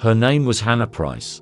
Her name was Hannah Price.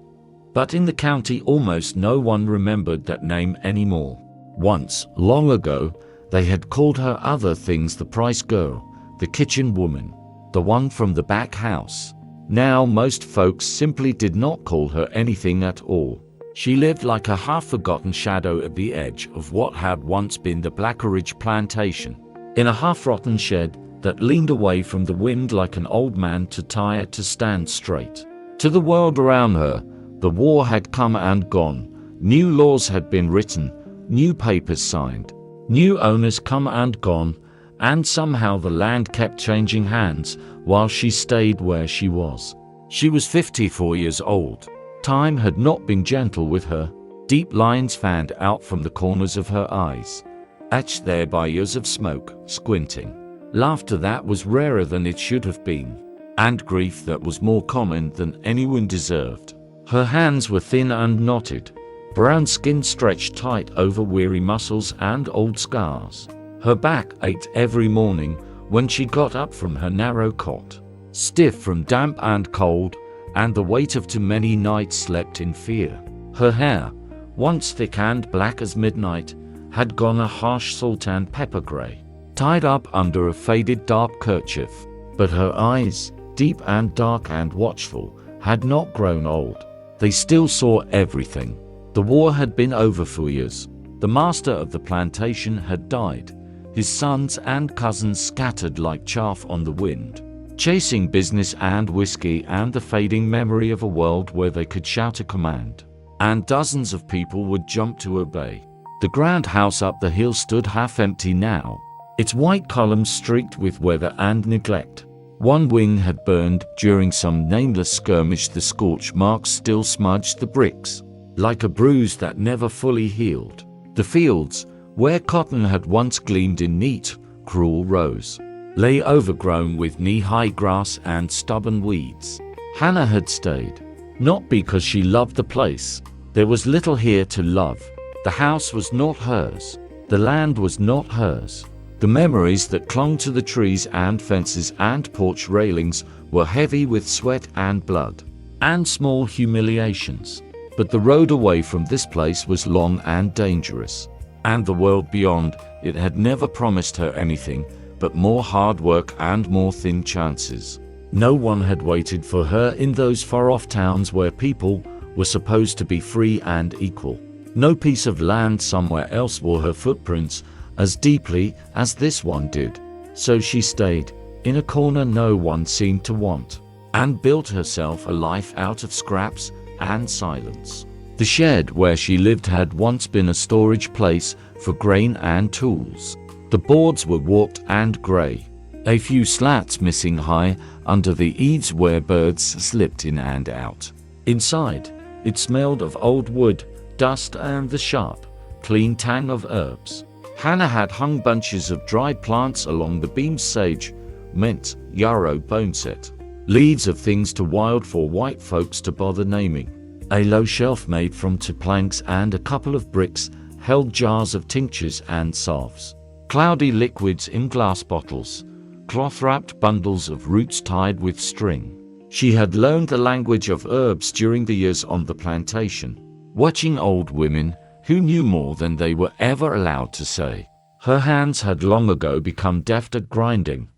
But in the county almost no one remembered that name anymore. Once, long ago, they had called her other things: the Price Girl, the Kitchen Woman, the one from the back house. Now most folks simply did not call her anything at all. She lived like a half-forgotten shadow at the edge of what had once been the Blackridge plantation, in a half-rotten shed that leaned away from the wind like an old man too tired to stand straight. To the world around her, the war had come and gone, new laws had been written, new papers signed, new owners come and gone, and somehow the land kept changing hands while she stayed where she was. She was 54 years old. Time had not been gentle with her. Deep lines fanned out from the corners of her eyes, etched there by years of smoke, squinting. Laughter that was rarer than it should have been, and grief that was more common than anyone deserved. Her hands were thin and knotted, brown skin stretched tight over weary muscles and old scars. Her back ached every morning when she got up from her narrow cot, stiff from damp and cold, and the weight of too many nights slept in fear. Her hair, once thick and black as midnight, had gone a harsh salt and pepper gray, tied up under a faded dark kerchief. But her eyes, deep and dark and watchful, had not grown old. They still saw everything. The war had been over for years. The master of the plantation had died. His sons and cousins scattered like chaff on the wind, chasing business and whiskey and the fading memory of a world where they could shout a command, and dozens of people would jump to obey. The grand house up the hill stood half empty now, its white columns streaked with weather and neglect. One wing had burned during some nameless skirmish. The scorch marks still smudged the bricks, like a bruise that never fully healed. The fields, where cotton had once gleamed in neat, cruel rows, lay overgrown with knee-high grass and stubborn weeds. Hannah had stayed, not because she loved the place. There was little here to love. The house was not hers. The land was not hers. The memories that clung to the trees and fences and porch railings were heavy with sweat and blood, and small humiliations. But the road away from this place was long and dangerous, and the world beyond it had never promised her anything but more hard work and more thin chances. No one had waited for her in those far-off towns where people were supposed to be free and equal. No piece of land somewhere else wore her footprints as deeply as this one did. So she stayed in a corner no one seemed to want, and built herself a life out of scraps and silence. The shed where she lived had once been a storage place for grain and tools. The boards were warped and grey, a few slats missing high under the eaves where birds slipped in and out. Inside, it smelled of old wood, dust and the sharp, clean tang of herbs. Hannah had hung bunches of dried plants along the beams: sage, mint, yarrow, boneset, leaves of things too wild for white folks to bother naming. A low shelf made from two planks and a couple of bricks held jars of tinctures and salves, cloudy liquids in glass bottles, cloth-wrapped bundles of roots tied with string. She had learned the language of herbs during the years on the plantation, watching old women who knew more than they were ever allowed to say. Her hands had long ago become deft at grinding,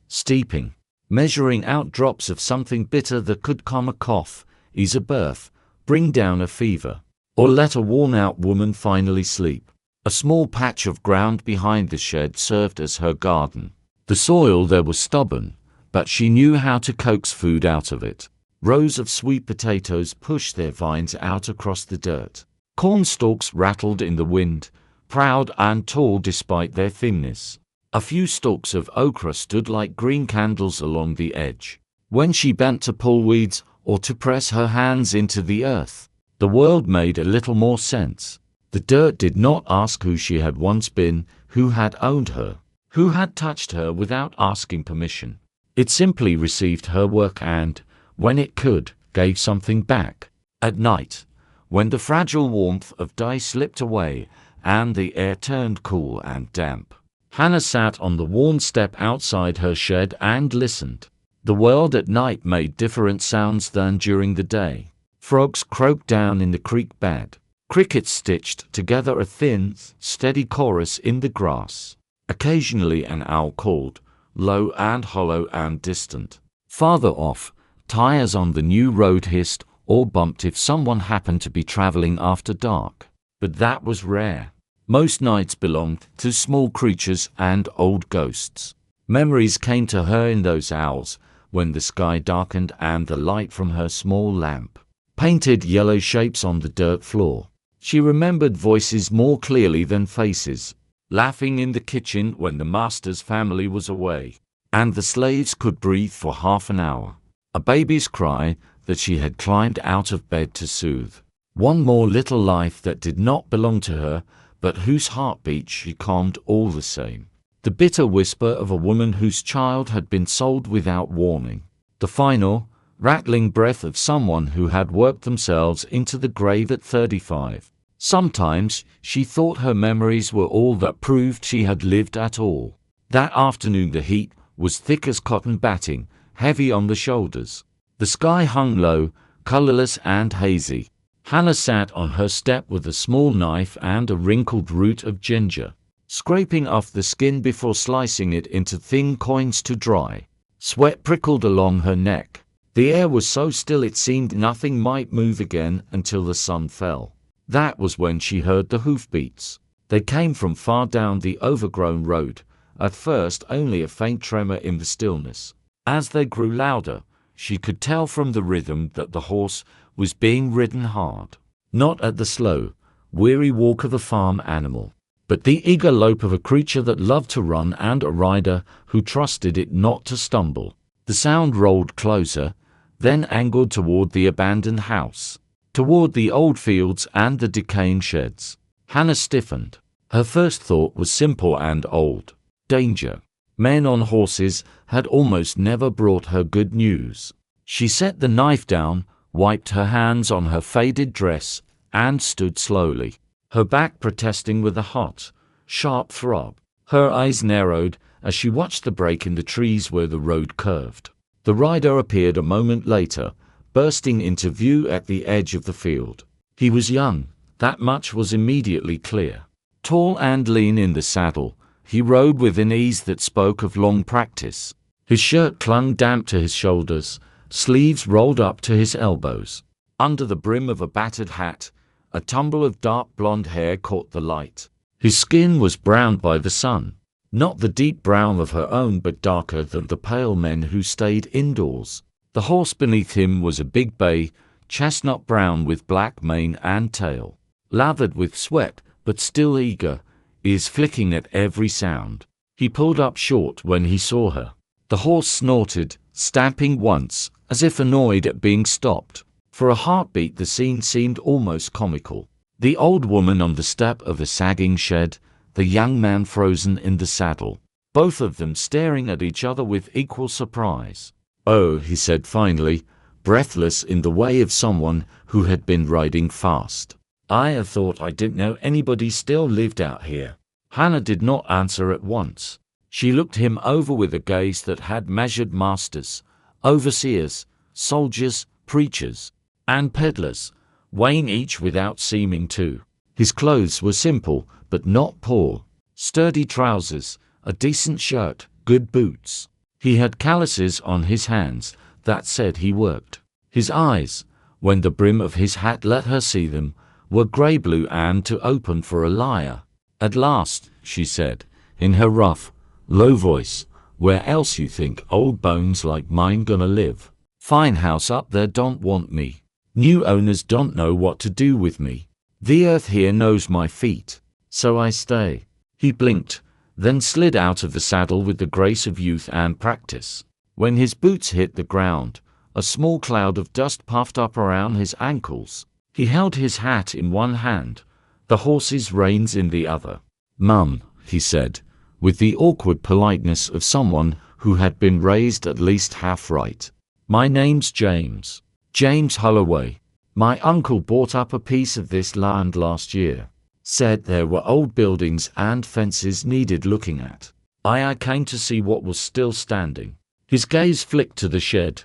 steeping, measuring out drops of something bitter that could calm a cough, ease a birth, bring down a fever, or let a worn-out woman finally sleep. A small patch of ground behind the shed served as her garden. The soil there was stubborn, but she knew how to coax food out of it. Rows of sweet potatoes pushed their vines out across the dirt. Corn stalks rattled in the wind, proud and tall despite their thinness. A few stalks of okra stood like green candles along the edge. When she bent to pull weeds or to press her hands into the earth, the world made a little more sense. The dirt did not ask who she had once been, who had owned her, who had touched her without asking permission. It simply received her work and, when it could, gave something back. At night, when the fragile warmth of day slipped away and the air turned cool and damp, Hannah sat on the worn step outside her shed and listened. The world at night made different sounds than during the day. Frogs croaked down in the creek bed. Crickets stitched together a thin, steady chorus in the grass. Occasionally an owl called, low and hollow and distant. Farther off, tires on the new road hissed or bumped if someone happened to be traveling after dark. But that was rare. Most nights belonged to small creatures and old ghosts. Memories came to her in those hours when the sky darkened and the light from her small lamp painted yellow shapes on the dirt floor. She remembered voices more clearly than faces, laughing in the kitchen when the master's family was away, and the slaves could breathe for half an hour. A baby's cry that she had climbed out of bed to soothe. One more little life that did not belong to her, but whose heartbeat she calmed all the same. The bitter whisper of a woman whose child had been sold without warning. The final, rattling breath of someone who had worked themselves into the grave at 35. Sometimes she thought her memories were all that proved she had lived at all. That afternoon the heat was thick as cotton batting, heavy on the shoulders. The sky hung low, colorless and hazy. Hannah sat on her step with a small knife and a wrinkled root of ginger, scraping off the skin before slicing it into thin coins to dry. Sweat prickled along her neck. The air was so still it seemed nothing might move again until the sun fell. That was when she heard the hoofbeats. They came from far down the overgrown road, at first only a faint tremor in the stillness. As they grew louder, she could tell from the rhythm that the horse was being ridden hard. Not at the slow, weary walk of a farm animal, but the eager lope of a creature that loved to run and a rider who trusted it not to stumble. The sound rolled closer, then angled toward the abandoned house, toward the old fields and the decaying sheds. Hannah stiffened. Her first thought was simple and old. Danger. Men on horses had almost never brought her good news. She set the knife down, wiped her hands on her faded dress, and stood slowly, her back protesting with a hot, sharp throb. Her eyes narrowed as she watched the break in the trees where the road curved. The rider appeared a moment later, bursting into view at the edge of the field. He was young, that much was immediately clear. Tall and lean in the saddle, he rode with an ease that spoke of long practice. His shirt clung damp to his shoulders, sleeves rolled up to his elbows. Under the brim of a battered hat, a tumble of dark blonde hair caught the light. His skin was browned by the sun, not the deep brown of her own but darker than the pale men who stayed indoors. The horse beneath him was a big bay, chestnut brown with black mane and tail, lathered with sweat but still eager, ears flicking at every sound. He pulled up short when he saw her. The horse snorted, stamping once, as if annoyed at being stopped. For a heartbeat the scene seemed almost comical. The old woman on the step of the sagging shed, the young man frozen in the saddle, both of them staring at each other with equal surprise. "Oh," he said finally, breathless in the way of someone who had been riding fast. "I thought I didn't know anybody still lived out here." Hannah did not answer at once. She looked him over with a gaze that had measured masters, overseers, soldiers, preachers, and peddlers, weighing each without seeming to. His clothes were simple, but not poor. Sturdy trousers, a decent shirt, good boots. He had calluses on his hands that said he worked. His eyes, when the brim of his hat let her see them, were grey-blue and too open for a liar. "At last," she said, in her rough, low voice, "where else you think old bones like mine gonna live? Fine house up there don't want me. New owners don't know what to do with me. The earth here knows my feet, so I stay." He blinked, then slid out of the saddle with the grace of youth and practice. When his boots hit the ground, a small cloud of dust puffed up around his ankles. He held his hat in one hand, the horse's reins in the other. "Mum," he said, with the awkward politeness of someone who had been raised at least half right. "My name's James. James Holloway. My uncle bought up a piece of this land last year. Said there were old buildings and fences needed looking at. I came to see what was still standing." His gaze flicked to the shed,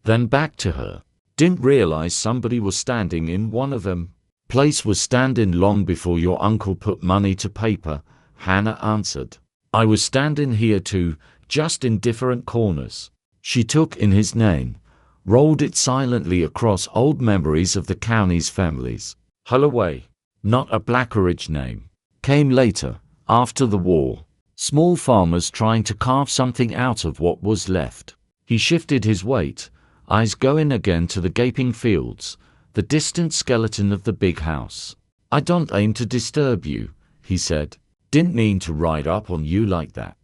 then back to her. Didn't realize somebody was standing in one of them. Place was standing long before your uncle put money to paper, Hannah answered. I was standing here too, just in different corners. She took in his name, rolled it silently across old memories of the county's families. Holloway, not a Blackeridge name, came later, after the war. Small farmers trying to carve something out of what was left. He shifted his weight, eyes going again to the gaping fields, the distant skeleton of the big house. I don't aim to disturb you, he said. Didn't mean to ride up on you like that.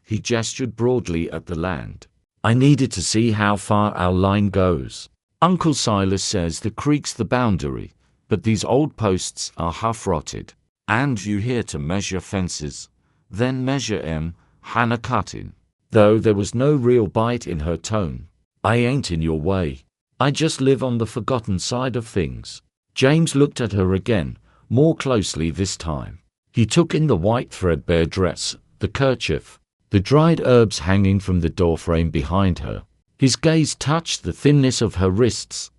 He gestured broadly at the land. I needed to see how far our line goes. Uncle Silas says the creek's the boundary, but these old posts are half-rotted. And you here to measure fences. Then measure 'em, Hannah cut in, though there was no real bite in her tone. I ain't in your way. I just live on the forgotten side of things. James looked at her again, more closely this time. He took in the white threadbare dress, the kerchief, the dried herbs hanging from the doorframe behind her. His gaze touched the thinness of her wrists,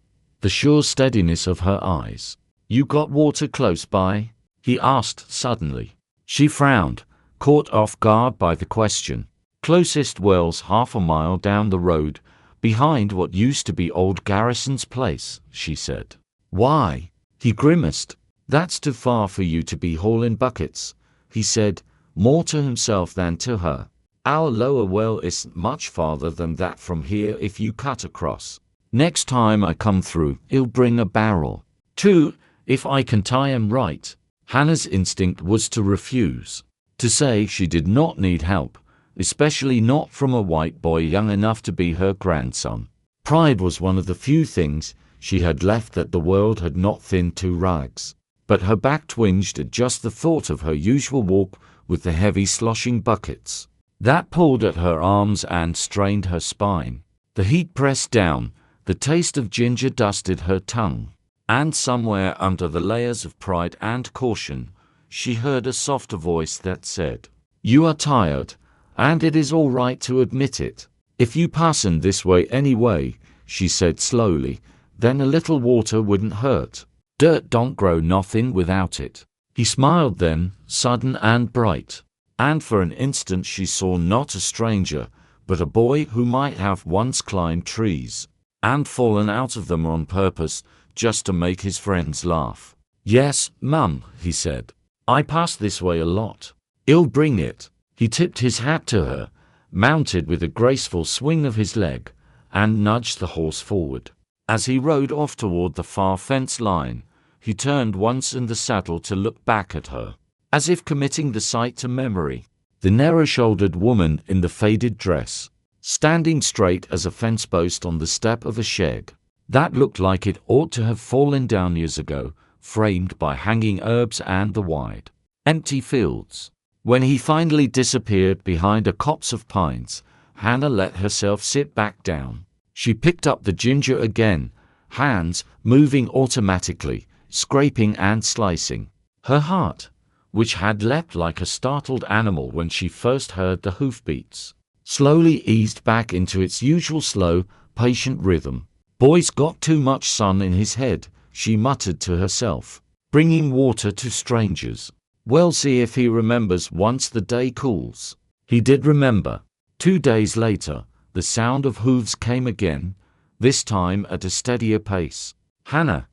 the sure steadiness of her eyes. You got water close by? He asked suddenly. She frowned, caught off guard by the question. Closest well's half a mile down the road, behind what used to be old Garrison's place, she said. Why? He grimaced. That's too far for you to be hauling buckets, he said, more to himself than to her. Our lower well isn't much farther than that from here if you cut across. Next time I come through, he'll bring a barrel. 2, if I can tie 'em right. Hannah's instinct was to refuse, to say she did not need help, especially not from a white boy young enough to be her grandson. Pride was one of the few things she had left that the world had not thinned to rags. But her back twinged at just the thought of her usual walk with the heavy sloshing buckets. That pulled at her arms and strained her spine. The heat pressed down, the taste of ginger dusted her tongue. And somewhere under the layers of pride and caution, she heard a softer voice that said, You are tired, and it is all right to admit it. If you passing this way anyway, she said slowly, then a little water wouldn't hurt. Dirt don't grow nothing without it. He smiled then, sudden and bright. And for an instant she saw not a stranger, but a boy who might have once climbed trees, and fallen out of them on purpose, just to make his friends laugh. Yes, Mum, he said. I pass this way a lot. I'll bring it. He tipped his hat to her, mounted with a graceful swing of his leg, and nudged the horse forward. As he rode off toward the far fence line, he turned once in the saddle to look back at her, as if committing the sight to memory. The narrow-shouldered woman in the faded dress, standing straight as a fence post on the step of a shed, that looked like it ought to have fallen down years ago, framed by hanging herbs and the wide, empty fields. When he finally disappeared behind a copse of pines, Hannah let herself sit back down. She picked up the ginger again, hands moving automatically, scraping and slicing. Her heart, which had leapt like a startled animal when she first heard the hoofbeats, slowly eased back into its usual slow, patient rhythm. Boy's got too much sun in his head, she muttered to herself, bringing water to strangers. We'll see if he remembers once the day cools. He did remember. 2 days later, the sound of hooves came again, this time at a steadier pace. Hannah,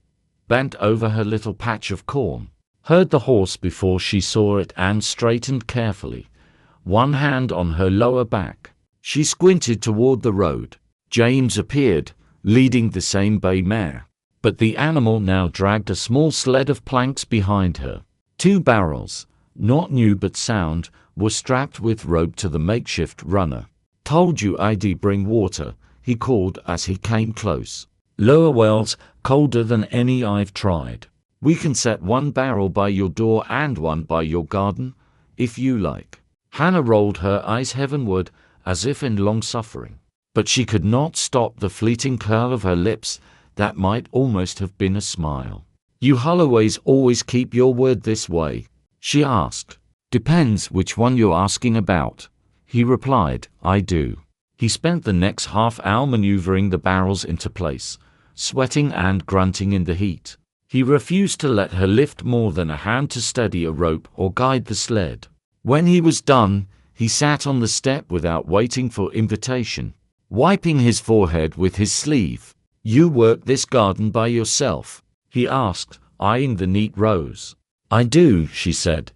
bent over her little patch of corn, heard the horse before she saw it and straightened carefully, one hand on her lower back. She squinted toward the road. James appeared, leading the same bay mare, but the animal now dragged a small sled of planks behind her. 2 barrels, not new but sound, were strapped with rope to the makeshift runner. Told you I'd bring water, he called as he came close. Lower well's colder than any I've tried. We can set 1 barrel by your door and 1 by your garden, if you like. Hannah rolled her eyes heavenward as if in long suffering, but she could not stop the fleeting curl of her lips that might almost have been a smile. You Holloways always keep your word this way? She asked. Depends which one you're asking about, he replied. I do. He spent the next half-hour maneuvering the barrels into place, sweating and grunting in the heat. He refused to let her lift more than a hand to steady a rope or guide the sled. When he was done, he sat on the step without waiting for invitation, wiping his forehead with his sleeve. "You work this garden by yourself?" he asked, eyeing the neat rows. "I do," she said,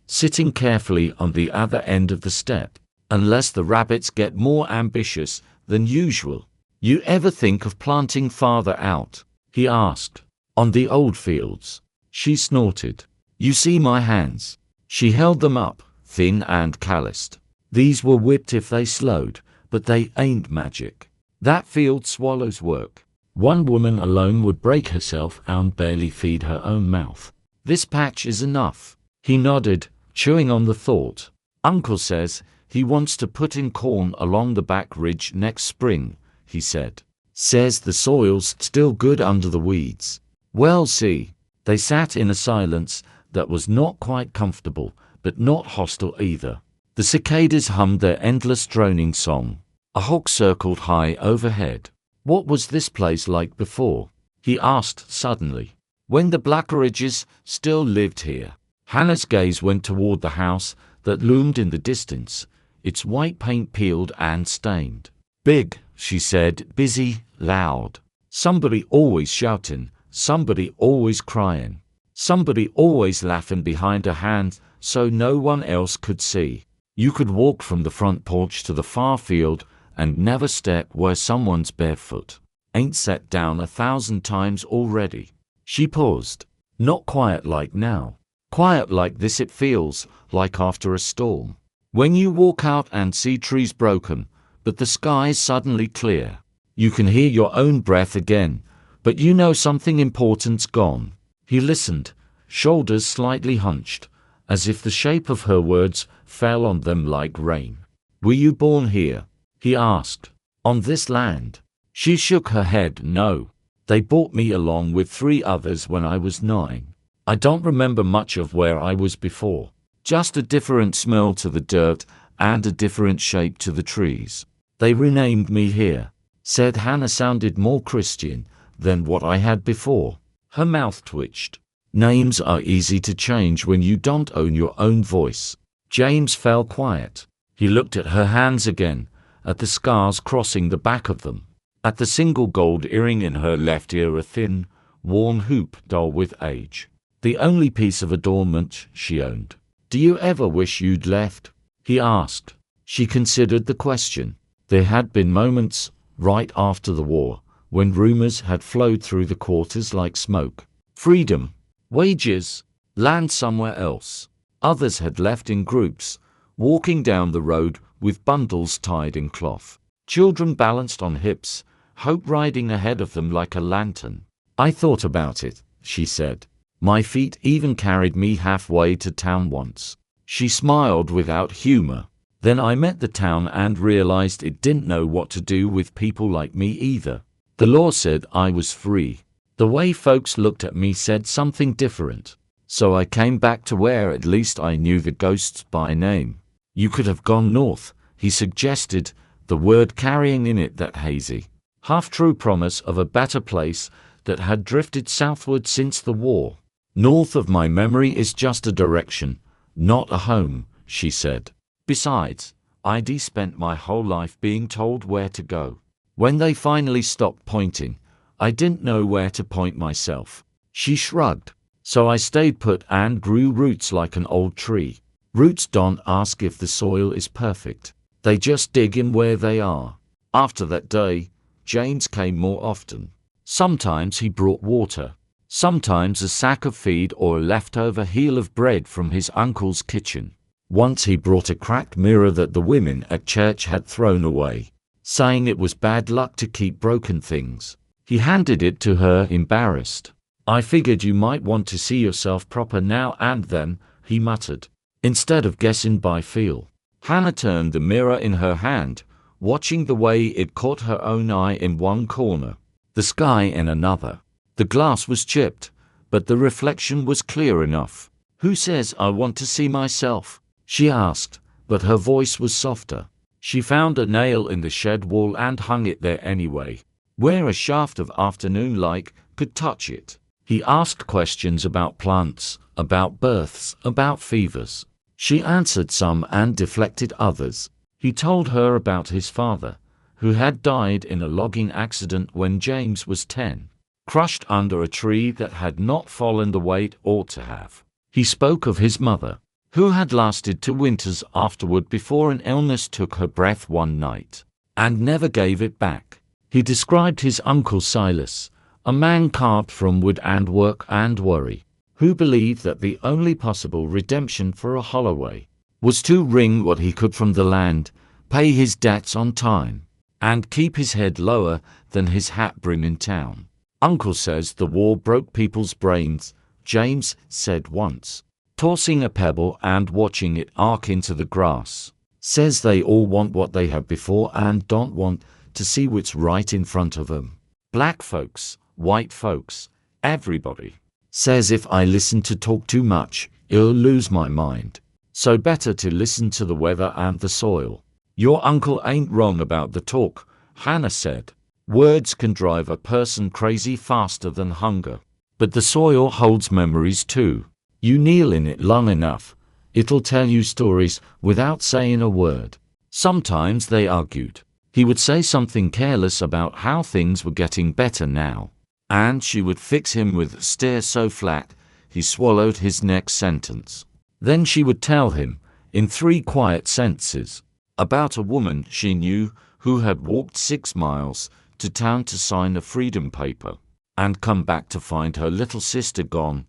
sitting carefully on the other end of the step. "Unless the rabbits get more ambitious than usual." "You ever think of planting farther out?" he asked. "On the old fields?" She snorted. "You see my hands?" She held them up, thin and calloused. "These were whipped if they slowed, but they ain't magic. That field swallows work. One woman alone would break herself and barely feed her own mouth. This patch is enough." He nodded, chewing on the thought. "Uncle says he wants to put in corn along the back ridge next spring," he said. "Says the soil's still good under the weeds. We'll see." They sat in a silence that was not quite comfortable, but not hostile either. The cicadas hummed their endless droning song. A hawk circled high overhead. "What was this place like before?" he asked suddenly. "When the Blackridges still lived here?" Hannah's gaze went toward the house that loomed in the distance, its white paint peeled and stained. "Big," she said, "busy, loud. Somebody always shouting, somebody always crying, somebody always laughing behind a hand so no one else could see. You could walk from the front porch to the far field and never step where someone's barefoot. Ain't sat down 1,000 times already." She paused. "Not quiet like now. Quiet like this it feels like after a storm. When you walk out and see trees broken, but the sky's suddenly clear. You can hear your own breath again, but you know something important's gone." He listened, shoulders slightly hunched, as if the shape of her words fell on them like rain. "Were you born here?" he asked. "On this land?" She shook her head. "No. They brought me along with 3 others when I was 9. I don't remember much of where I was before. Just a different smell to the dirt and a different shape to the trees. They renamed me here." Said Hannah sounded more Christian than what I had before. Her mouth twitched. "Names are easy to change when you don't own your own voice." James fell quiet. He looked at her hands again, at the scars crossing the back of them, at the single gold earring in her left ear, a thin, worn hoop dull with age. The only piece of adornment she owned. "Do you ever wish you'd left?" he asked. She considered the question. There had been moments, right after the war, when rumors had flowed through the quarters like smoke. Freedom, wages, land somewhere else. Others had left in groups, walking down the road with bundles tied in cloth. Children balanced on hips, hope riding ahead of them like a lantern. "I thought about it," she said. "My feet even carried me halfway to town once." She smiled without humor. "Then I met the town and realized it didn't know what to do with people like me either. The law said I was free. The way folks looked at me said something different. So I came back to where at least I knew the ghosts by name." "You could have gone north," he suggested, the word carrying in it that hazy, half-true promise of a better place that had drifted southward since the war. "North of my memory is just a direction, not a home," she said. "Besides, I'd spent my whole life being told where to go. When they finally stopped pointing, I didn't know where to point myself." She shrugged. "So I stayed put and grew roots like an old tree. Roots don't ask if the soil is perfect. They just dig in where they are." After that day, James came more often. Sometimes he brought water. Sometimes a sack of feed or a leftover heel of bread from his uncle's kitchen. Once he brought a cracked mirror that the women at church had thrown away, saying it was bad luck to keep broken things. He handed it to her, embarrassed. "I figured you might want to see yourself proper now and then," he muttered, "instead of guessing by feel." Hannah turned the mirror in her hand, watching the way it caught her own eye in one corner, the sky in another. The glass was chipped, but the reflection was clear enough. "Who says I want to see myself?" she asked, but her voice was softer. She found a nail in the shed wall and hung it there anyway, where a shaft of afternoon light could touch it. He asked questions about plants, about births, about fevers. She answered some and deflected others. He told her about his father, who had died in a logging accident when James was 10, crushed under a tree that had not fallen the way it ought to have. He spoke of his mother, who had lasted 2 winters afterward before an illness took her breath one night, and never gave it back. He described his uncle Silas, a man carved from wood and work and worry, who believed that the only possible redemption for a Holloway was to wring what he could from the land, pay his debts on time, and keep his head lower than his hat brim in town. Uncle says the war broke people's brains, James said once, tossing a pebble and watching it arc into the grass. Says they all want what they had before and don't want to see what's right in front of them. Black folks, white folks, everybody. Says if I listen to talk too much, I'll lose my mind. So better to listen to the weather and the soil. Your uncle ain't wrong about the talk, Hannah said. Words can drive a person crazy faster than hunger. But the soil holds memories too. You kneel in it long enough, it'll tell you stories without saying a word. Sometimes they argued. He would say something careless about how things were getting better now, and she would fix him with a stare so flat he swallowed his next sentence. Then she would tell him, in 3 quiet sentences, about a woman she knew who had walked 6 miles to town to sign a freedom paper, and come back to find her little sister gone,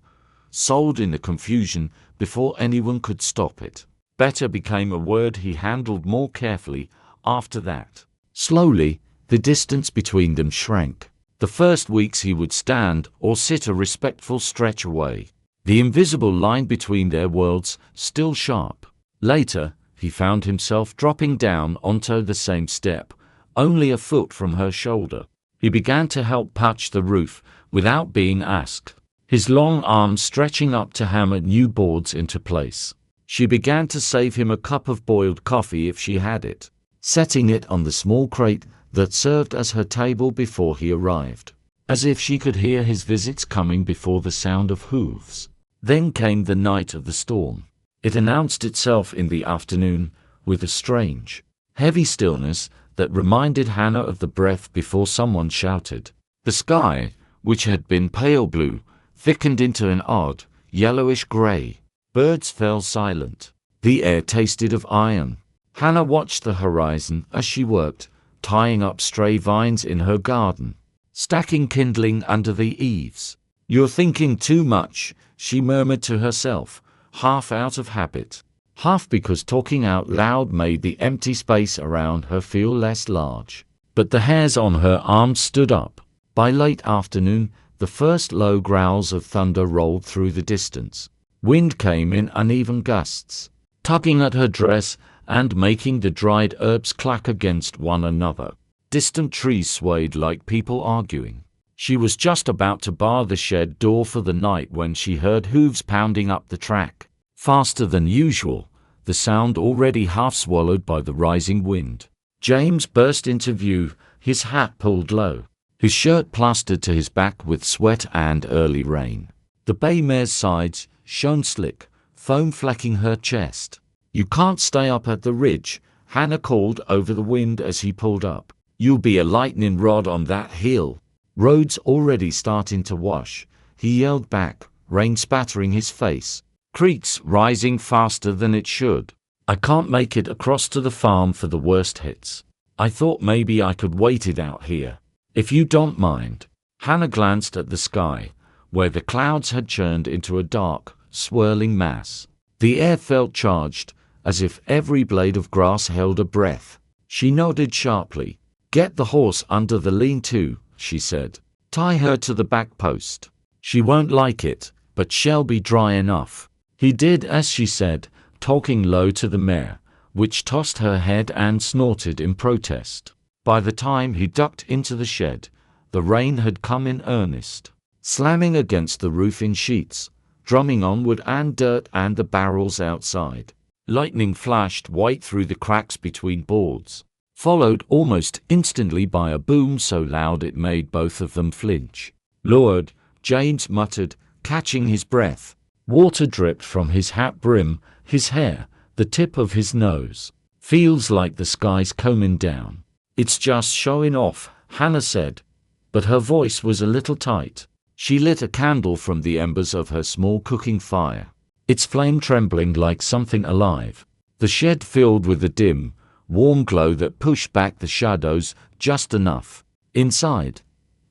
sold in the confusion before anyone could stop it. Better became a word he handled more carefully after that. Slowly, the distance between them shrank. The first weeks he would stand or sit a respectful stretch away, the invisible line between their worlds still sharp. Later, he found himself dropping down onto the same step, only a foot from her shoulder. He began to help patch the roof without being asked, his long arms stretching up to hammer new boards into place. She began to save him a cup of boiled coffee if she had it, setting it on the small crate that served as her table before he arrived, as if she could hear his visits coming before the sound of hooves. Then came the night of the storm. It announced itself in the afternoon with a strange, heavy stillness that reminded Hannah of the breath before someone shouted. The sky, which had been pale blue, thickened into an odd, yellowish gray. Birds fell silent. The air tasted of iron. Hannah watched the horizon as she worked, tying up stray vines in her garden, stacking kindling under the eaves. "You're thinking too much," she murmured to herself, half out of habit, half because talking out loud made the empty space around her feel less large. But the hairs on her arms stood up. By late afternoon, the first low growls of thunder rolled through the distance. Wind came in uneven gusts, tugging at her dress and making the dried herbs clack against one another. Distant trees swayed like people arguing. She was just about to bar the shed door for the night when she heard hooves pounding up the track, faster than usual, the sound already half swallowed by the rising wind. James burst into view, his hat pulled low, his shirt plastered to his back with sweat and early rain. The bay mare's sides shone slick, foam flecking her chest. "You can't stay up at the ridge," Hannah called over the wind as he pulled up. "You'll be a lightning rod on that hill." "Road's already starting to wash," he yelled back, rain spattering his face. "Creek's rising faster than it should. I can't make it across to the farm for the worst hits. I thought maybe I could wait it out here, if you don't mind." Hannah glanced at the sky, where the clouds had churned into a dark, swirling mass. The air felt charged, as if every blade of grass held a breath. She nodded sharply. "Get the horse under the lean-to," she said. "Tie her to the back post. She won't like it, but she'll be dry enough." He did as she said, talking low to the mare, which tossed her head and snorted in protest. By the time he ducked into the shed, the rain had come in earnest, slamming against the roof in sheets, drumming on wood and dirt and the barrels outside. Lightning flashed white through the cracks between boards, followed almost instantly by a boom so loud it made both of them flinch. "Lord," James muttered, catching his breath. Water dripped from his hat brim, his hair, the tip of his nose. "Feels like the sky's coming down." "It's just showing off," Hannah said, but her voice was a little tight. She lit a candle from the embers of her small cooking fire, its flame trembling like something alive. The shed filled with a dim, warm glow that pushed back the shadows just enough. Inside,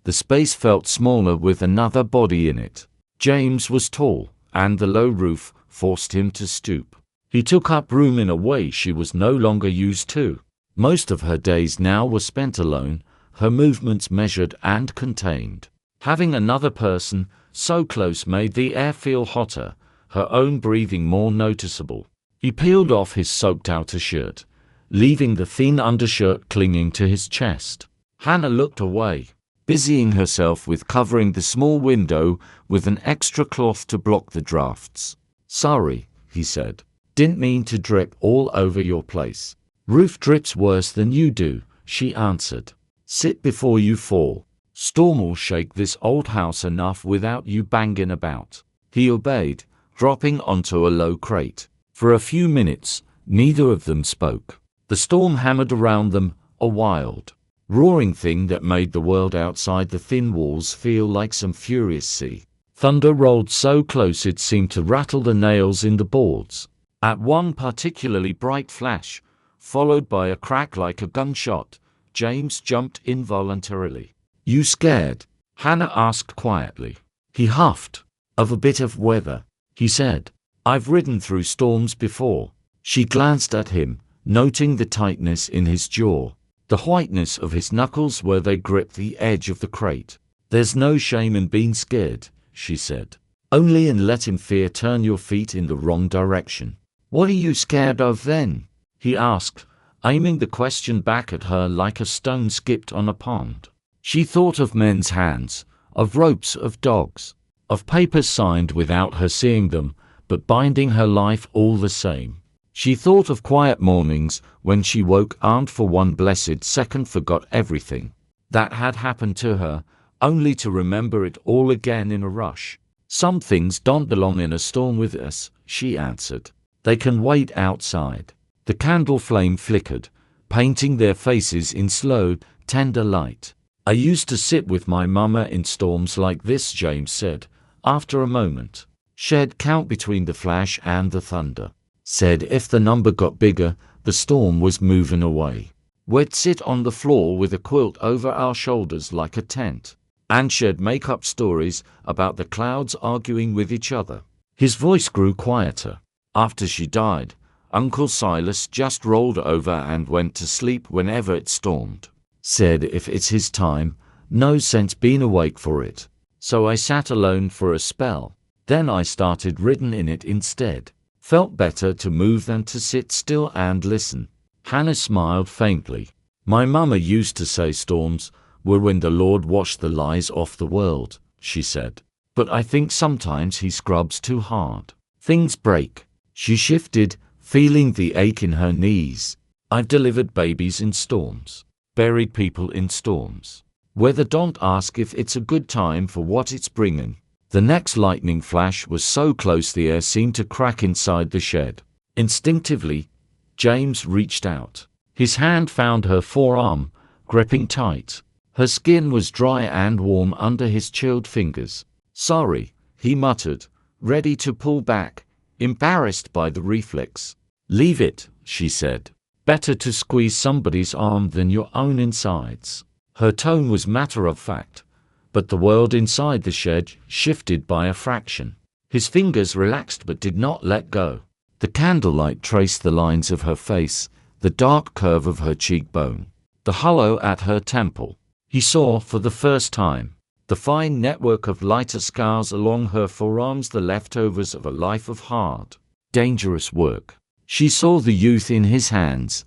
the space felt smaller with another body in it. James was tall, and the low roof forced him to stoop. He took up room in a way she was no longer used to. Most of her days now were spent alone, her movements measured and contained. Having another person so close made the air feel hotter, her own breathing more noticeable. He peeled off his soaked outer shirt, leaving the thin undershirt clinging to his chest. Hannah looked away, busying herself with covering the small window with an extra cloth to block the drafts. "Sorry," he said. "Didn't mean to drip all over your place." "Roof drips worse than you do," she answered. "Sit before you fall. Storm'll shake this old house enough without you banging about." He obeyed, dropping onto a low crate. For a few minutes, neither of them spoke. The storm hammered around them, a wild, roaring thing that made the world outside the thin walls feel like some furious sea. Thunder rolled so close it seemed to rattle the nails in the boards. At one particularly bright flash, followed by a crack like a gunshot, James jumped involuntarily. "You scared?" Hannah asked quietly. He huffed. "Of a bit of weather," he said. "I've ridden through storms before." She glanced at him, noting the tightness in his jaw, the whiteness of his knuckles where they gripped the edge of the crate. "There's no shame in being scared," she said. "Only in letting fear turn your feet in the wrong direction." "What are you scared of then?" he asked, aiming the question back at her like a stone skipped on a pond. She thought of men's hands, of ropes, of dogs, of papers signed without her seeing them, but binding her life all the same. She thought of quiet mornings when she woke and for one blessed second forgot everything that had happened to her, only to remember it all again in a rush. "Some things don't belong in a storm with us," she answered. "They can wait outside." The candle flame flickered, painting their faces in slow, tender light. "I used to sit with my mama in storms like this," James said, after a moment. "She'd count between the flash and the thunder. Said if the number got bigger, the storm was moving away. We'd sit on the floor with a quilt over our shoulders like a tent, and she'd make up stories about the clouds arguing with each other." His voice grew quieter. "After she died, Uncle Silas just rolled over and went to sleep whenever it stormed. Said if it's his time, no sense being awake for it. So I sat alone for a spell. Then I started written in it instead. Felt better to move than to sit still and listen." Hannah smiled faintly. "My mama used to say storms were when the Lord washed the lies off the world," she said. "But I think sometimes he scrubs too hard. Things break." She shifted, feeling the ache in her knees. "I've delivered babies in storms, buried people in storms. Weather don't ask if it's a good time for what it's bringing." The next lightning flash was so close the air seemed to crack inside the shed. Instinctively, James reached out. His hand found her forearm, gripping tight. Her skin was dry and warm under his chilled fingers. "Sorry," he muttered, ready to pull back, embarrassed by the reflex. "Leave it," she said. "Better to squeeze somebody's arm than your own insides." Her tone was matter-of-fact, but the world inside the shed shifted by a fraction. His fingers relaxed but did not let go. The candlelight traced the lines of her face, the dark curve of her cheekbone, the hollow at her temple. He saw, for the first time, the fine network of lighter scars along her forearms, the leftovers of a life of hard, dangerous work. She saw the youth in his hands,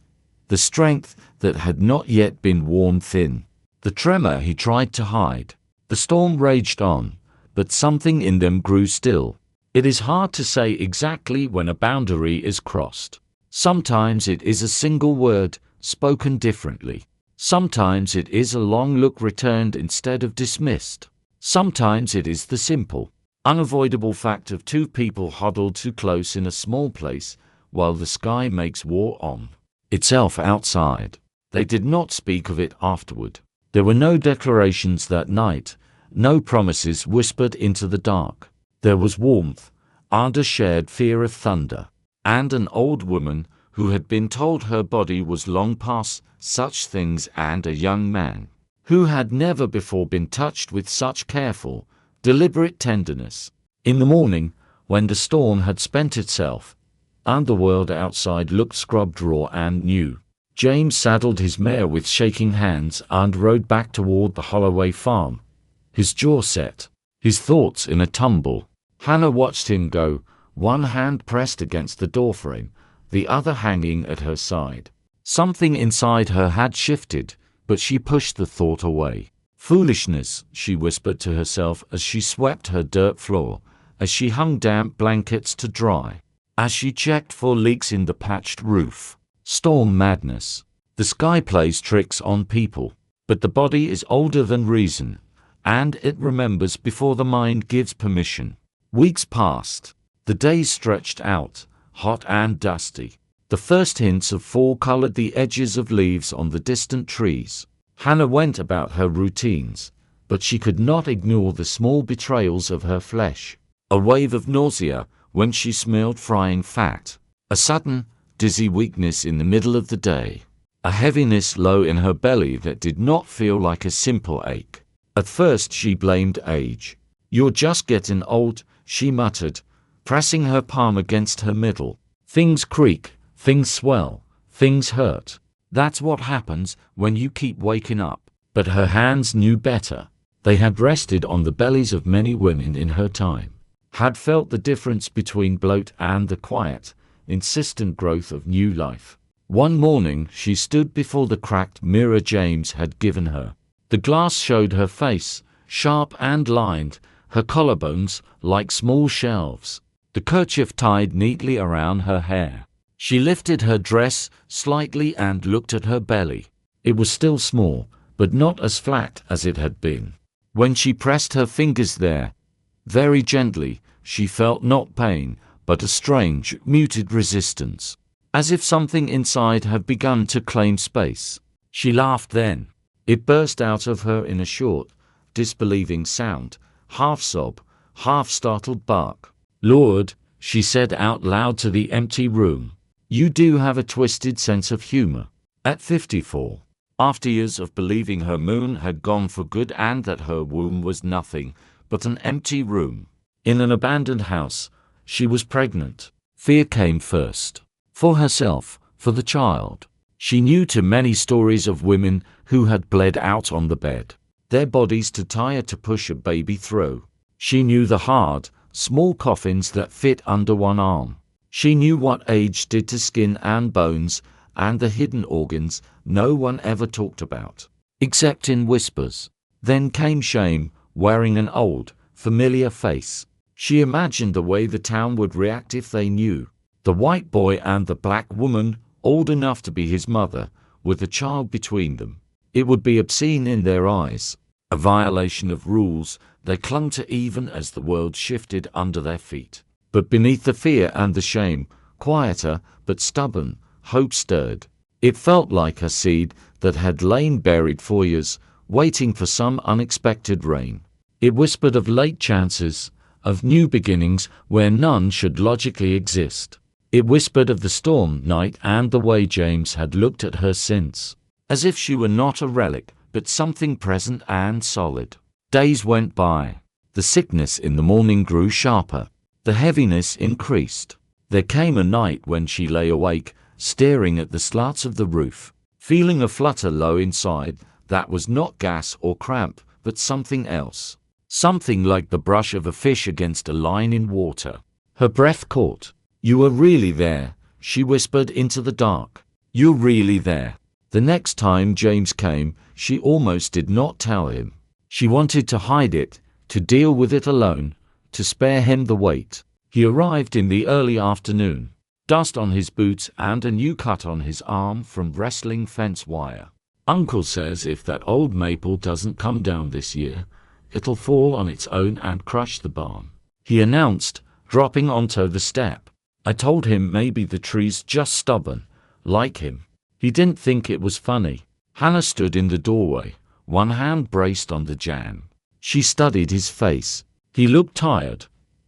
the strength that had not yet been worn thin, the tremor he tried to hide. The storm raged on, but something in them grew still. It is hard to say exactly when a boundary is crossed. Sometimes it is a single word, spoken differently. Sometimes it is a long look returned instead of dismissed. Sometimes it is the simple, unavoidable fact of two people huddled too close in a small place while the sky makes war on itself outside. They did not speak of it afterward. There were no declarations that night, no promises whispered into the dark. There was warmth, and a shared fear of thunder, and an old woman who had been told her body was long past such things, and a young man who had never before been touched with such careful, deliberate tenderness. In the morning, when the storm had spent itself, and the world outside looked scrubbed raw and new, James saddled his mare with shaking hands and rode back toward the Holloway farm, his jaw set, his thoughts in a tumble. Hannah watched him go, one hand pressed against the doorframe, the other hanging at her side. Something inside her had shifted, but she pushed the thought away. Foolishness, she whispered to herself as she swept her dirt floor, as she hung damp blankets to dry, as she checked for leaks in the patched roof. Storm madness. The sky plays tricks on people, but the body is older than reason, and it remembers before the mind gives permission. Weeks passed. The days stretched out, hot and dusty. The first hints of fall colored the edges of leaves on the distant trees. Hannah went about her routines, but she could not ignore the small betrayals of her flesh. A wave of nausea when she smelled frying fat. A sudden, dizzy weakness in the middle of the day. A heaviness low in her belly that did not feel like a simple ache. At first she blamed age. "You're just getting old," she muttered, pressing her palm against her middle. "Things creak, things swell, things hurt. That's what happens when you keep waking up." But her hands knew better. They had rested on the bellies of many women in her time, had felt the difference between bloat and the quiet, insistent growth of new life. One morning she stood before the cracked mirror James had given her. The glass showed her face, sharp and lined, her collarbones like small shelves, the kerchief tied neatly around her hair. She lifted her dress slightly and looked at her belly. It was still small, but not as flat as it had been. When she pressed her fingers there, very gently, she felt not pain, but a strange, muted resistance, as if something inside had begun to claim space. She laughed then. It burst out of her in a short, disbelieving sound, half sob, half startled bark. "Lord," she said out loud to the empty room, "you do have a twisted sense of humor." At 54, after years of believing her moon had gone for good and that her womb was nothing but an empty room in an abandoned house, she was pregnant. Fear came first. For herself, for the child. She knew too many stories of women who had bled out on the bed, their bodies too tired to push a baby through. She knew the hard, small coffins that fit under one arm. She knew what age did to skin and bones, and the hidden organs no one ever talked about, except in whispers. Then came shame, wearing an old, familiar face. She imagined the way the town would react if they knew. The white boy and the black woman, old enough to be his mother, with a child between them. It would be obscene in their eyes, a violation of rules they clung to even as the world shifted under their feet. But beneath the fear and the shame, quieter but stubborn, hope stirred. It felt like a seed that had lain buried for years, waiting for some unexpected rain. It whispered of late chances, of new beginnings where none should logically exist. It whispered of the storm night and the way James had looked at her since, as if she were not a relic, but something present and solid. Days went by. The sickness in the morning grew sharper. The heaviness increased. There came a night when she lay awake, staring at the slats of the roof, feeling a flutter low inside that was not gas or cramp, but something else. Something like the brush of a fish against a line in water. Her breath caught. "You were really there," she whispered into the dark. "You're really there." The next time James came, she almost did not tell him. She wanted to hide it, to deal with it alone, to spare him the weight. He arrived in the early afternoon. dust on his boots and a new cut on his arm from wrestling fence wire. Uncle says if that old maple doesn't come down this year, it'll fall on its own and crush the barn, he announced, dropping onto the step. I told him maybe the tree's just stubborn, like him. He didn't think it was funny. Hannah stood in the doorway, one hand braced on the jamb. She studied his face. He looked tired,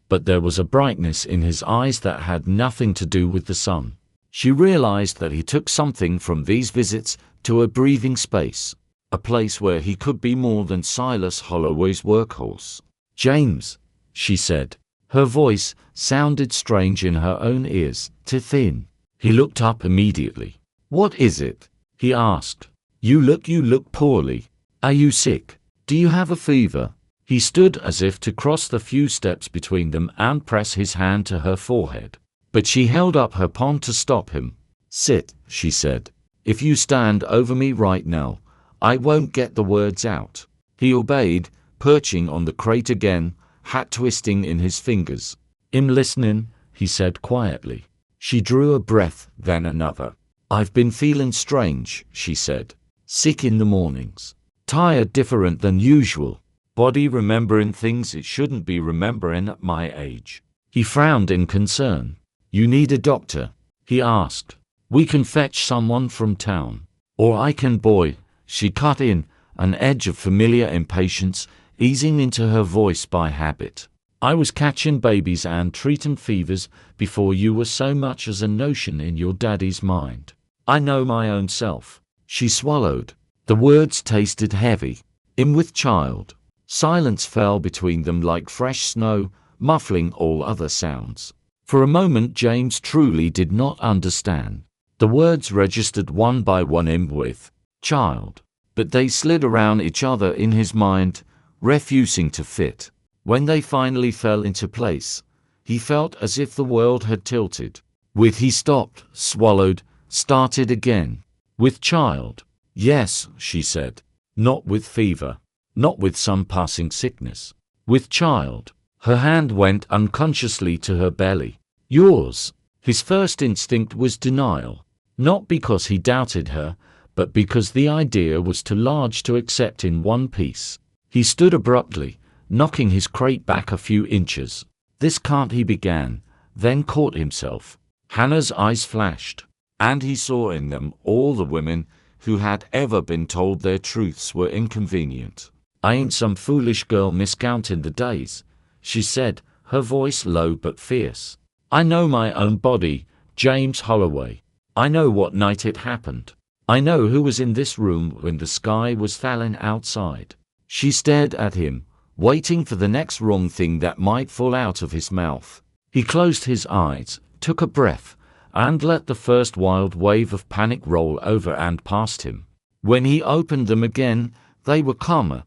but there was a brightness in his eyes that had nothing to do with the sun. She realized that he took something from these visits to a breathing space, a place where he could be more than Silas Holloway's workhorse. "James," she said. Her voice sounded strange in her own ears, too thin. He looked up immediately. "What is it?" he asked. You look poorly. Are you sick? Do you have a fever?" He stood as if to cross the few steps between them and press his hand to her forehead. But she held up her palm to stop him. "Sit," she said. "If you stand over me right now, I won't get the words out." He obeyed, perching on the crate again, hat twisting in his fingers. "I'm listening," he said quietly. She drew a breath, then another. "I've been feeling strange," she said. "Sick in the mornings. Tired different than usual. Body remembering things it shouldn't be remembering at my age." He frowned in concern. "You need a doctor?" he asked. "We can fetch someone from town. Or I can boy," she cut in, an edge of familiar impatience easing into her voice by habit. "I was catching babies and treating fevers before you were so much as a notion in your daddy's mind. I know my own self." She swallowed. The words tasted heavy. "I'm with child." Silence fell between them like fresh snow, muffling all other sounds. For a moment James truly did not understand. The words registered one by one him with child, but they slid around each other in his mind, refusing to fit. When they finally fell into place, he felt as if the world had tilted. He stopped, swallowed, started again. "With child?" "Yes," she said. "Not with fever. Not with some passing sickness. With child." Her hand went unconsciously to her belly. "Yours." His first instinct was denial. Not because he doubted her, but because the idea was too large to accept in one piece. He stood abruptly, knocking his crate back a few inches. "This can't," he began, then caught himself. Hannah's eyes flashed, and he saw in them all the women who had ever been told their truths were inconvenient. "I ain't some foolish girl miscounting the days," she said, her voice low but fierce. "I know my own body, James Holloway. I know what night it happened. I know who was in this room when the sky was falling outside." She stared at him, waiting for the next wrong thing that might fall out of his mouth. He closed his eyes, took a breath, and let the first wild wave of panic roll over and past him. When he opened them again, they were calmer,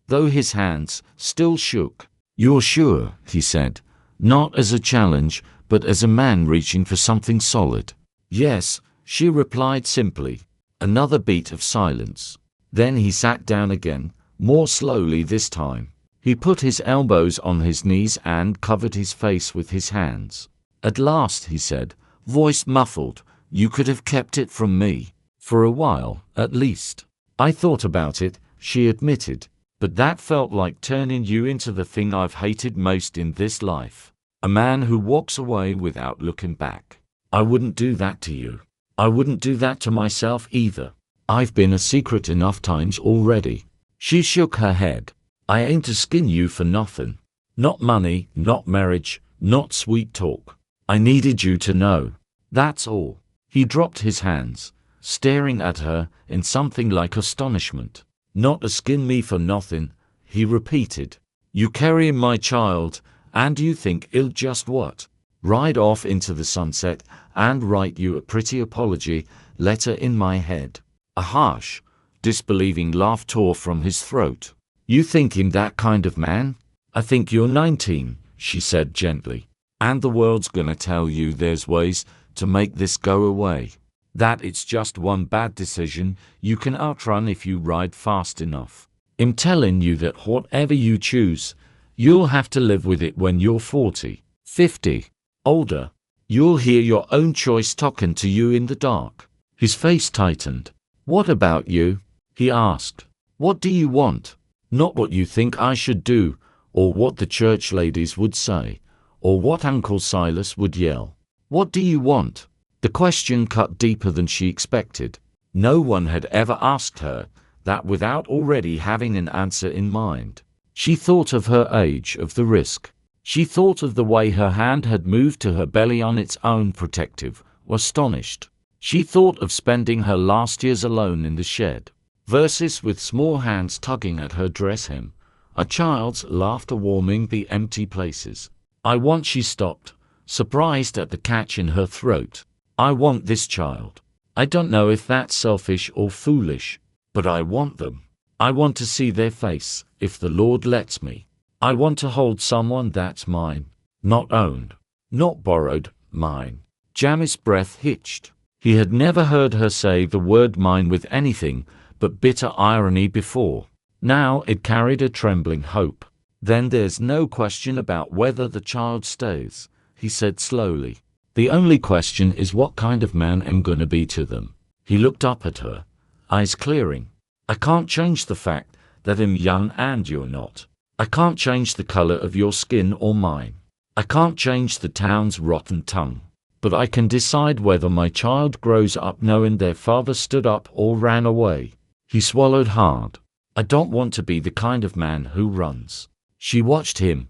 though his hands still shook. "You're sure?" he said, not as a challenge, but as a man reaching for something solid. "Yes," she replied simply. Another beat of silence. Then he sat down again, more slowly this time. He put his elbows on his knees and covered his face with his hands. "At last," he said, voice muffled, "you could have kept it from me. For a while, at least." "I thought about it," she admitted, "but that felt like turning you into the thing I've hated most in this life. A man who walks away without looking back. I wouldn't do that to you. I wouldn't do that to myself either. I've been a secret enough times already." She shook her head. "I ain't to skin you for nothing. Not money, not marriage, not sweet talk. I needed you to know. That's all." He dropped his hands, staring at her in something like astonishment. "Not a skin me for nothing," he repeated. "You carrying my child, and you think I'll just what? Ride off into the sunset and write you a pretty apology letter in my head." A harsh, disbelieving laugh tore from his throat. "You think him that kind of man? I think you're 19, she said gently. "And the world's gonna tell you there's ways to make this go away. That it's just one bad decision you can outrun if you ride fast enough. I'm telling you that whatever you choose, you'll have to live with it when you're 40, 50, older. You'll hear your own choice talking to you in the dark. His face tightened. What about you? He asked. What do you want? Not what you think I should do, or what the church ladies would say, or what Uncle Silas would yell. What do you want? The question cut deeper than she expected. No one had ever asked her that without already having an answer in mind. She thought of her age, of the risk. She thought of the way her hand had moved to her belly on its own, protective, astonished. She thought of spending her last years alone in the shed, versus with small hands tugging at her dress hem, a child's laughter warming the empty places. I want, she stopped, surprised at the catch in her throat. I want this child. I don't know if that's selfish or foolish, but I want them. I want to see their face, if the Lord lets me. I want to hold someone that's mine, not owned, not borrowed, mine. Jamie's breath hitched. He had never heard her say the word mine with anything but bitter irony before. Now it carried a trembling hope. Then there's no question about whether the child stays, he said slowly. The only question is what kind of man I'm gonna be to them. He looked up at her, eyes clearing. I can't change the fact that I'm young and you're not. I can't change the color of your skin or mine. I can't change the town's rotten tongue. But I can decide whether my child grows up knowing their father stood up or ran away. He swallowed hard. I don't want to be the kind of man who runs. She watched him,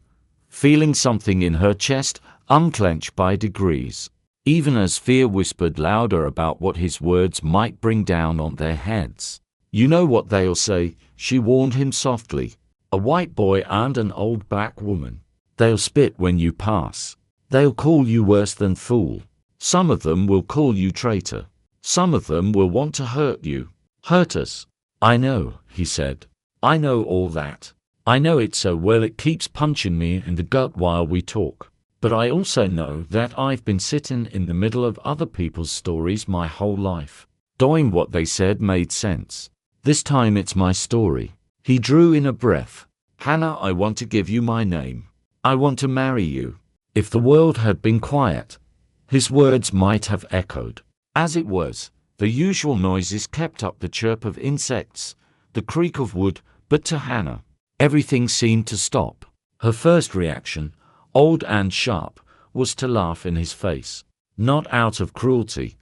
feeling something in her chest unclench by degrees, even as fear whispered louder about what his words might bring down on their heads. You know what they'll say, she warned him softly. A white boy and an old black woman. They'll spit when you pass. They'll call you worse than fool. Some of them will call you traitor. Some of them will want to hurt you. Hurt us. I know, he said. I know all that. I know it so well it keeps punching me in the gut while we talk. But I also know that I've been sitting in the middle of other people's stories my whole life. Doing what they said made sense. This time it's my story. He drew in a breath. Hannah, I want to give you my name. I want to marry you. If the world had been quiet, his words might have echoed. As it was, the usual noises kept up, the chirp of insects, the creak of wood, but to Hannah, everything seemed to stop. Her first reaction, old and sharp, was to laugh in his face, not out of cruelty,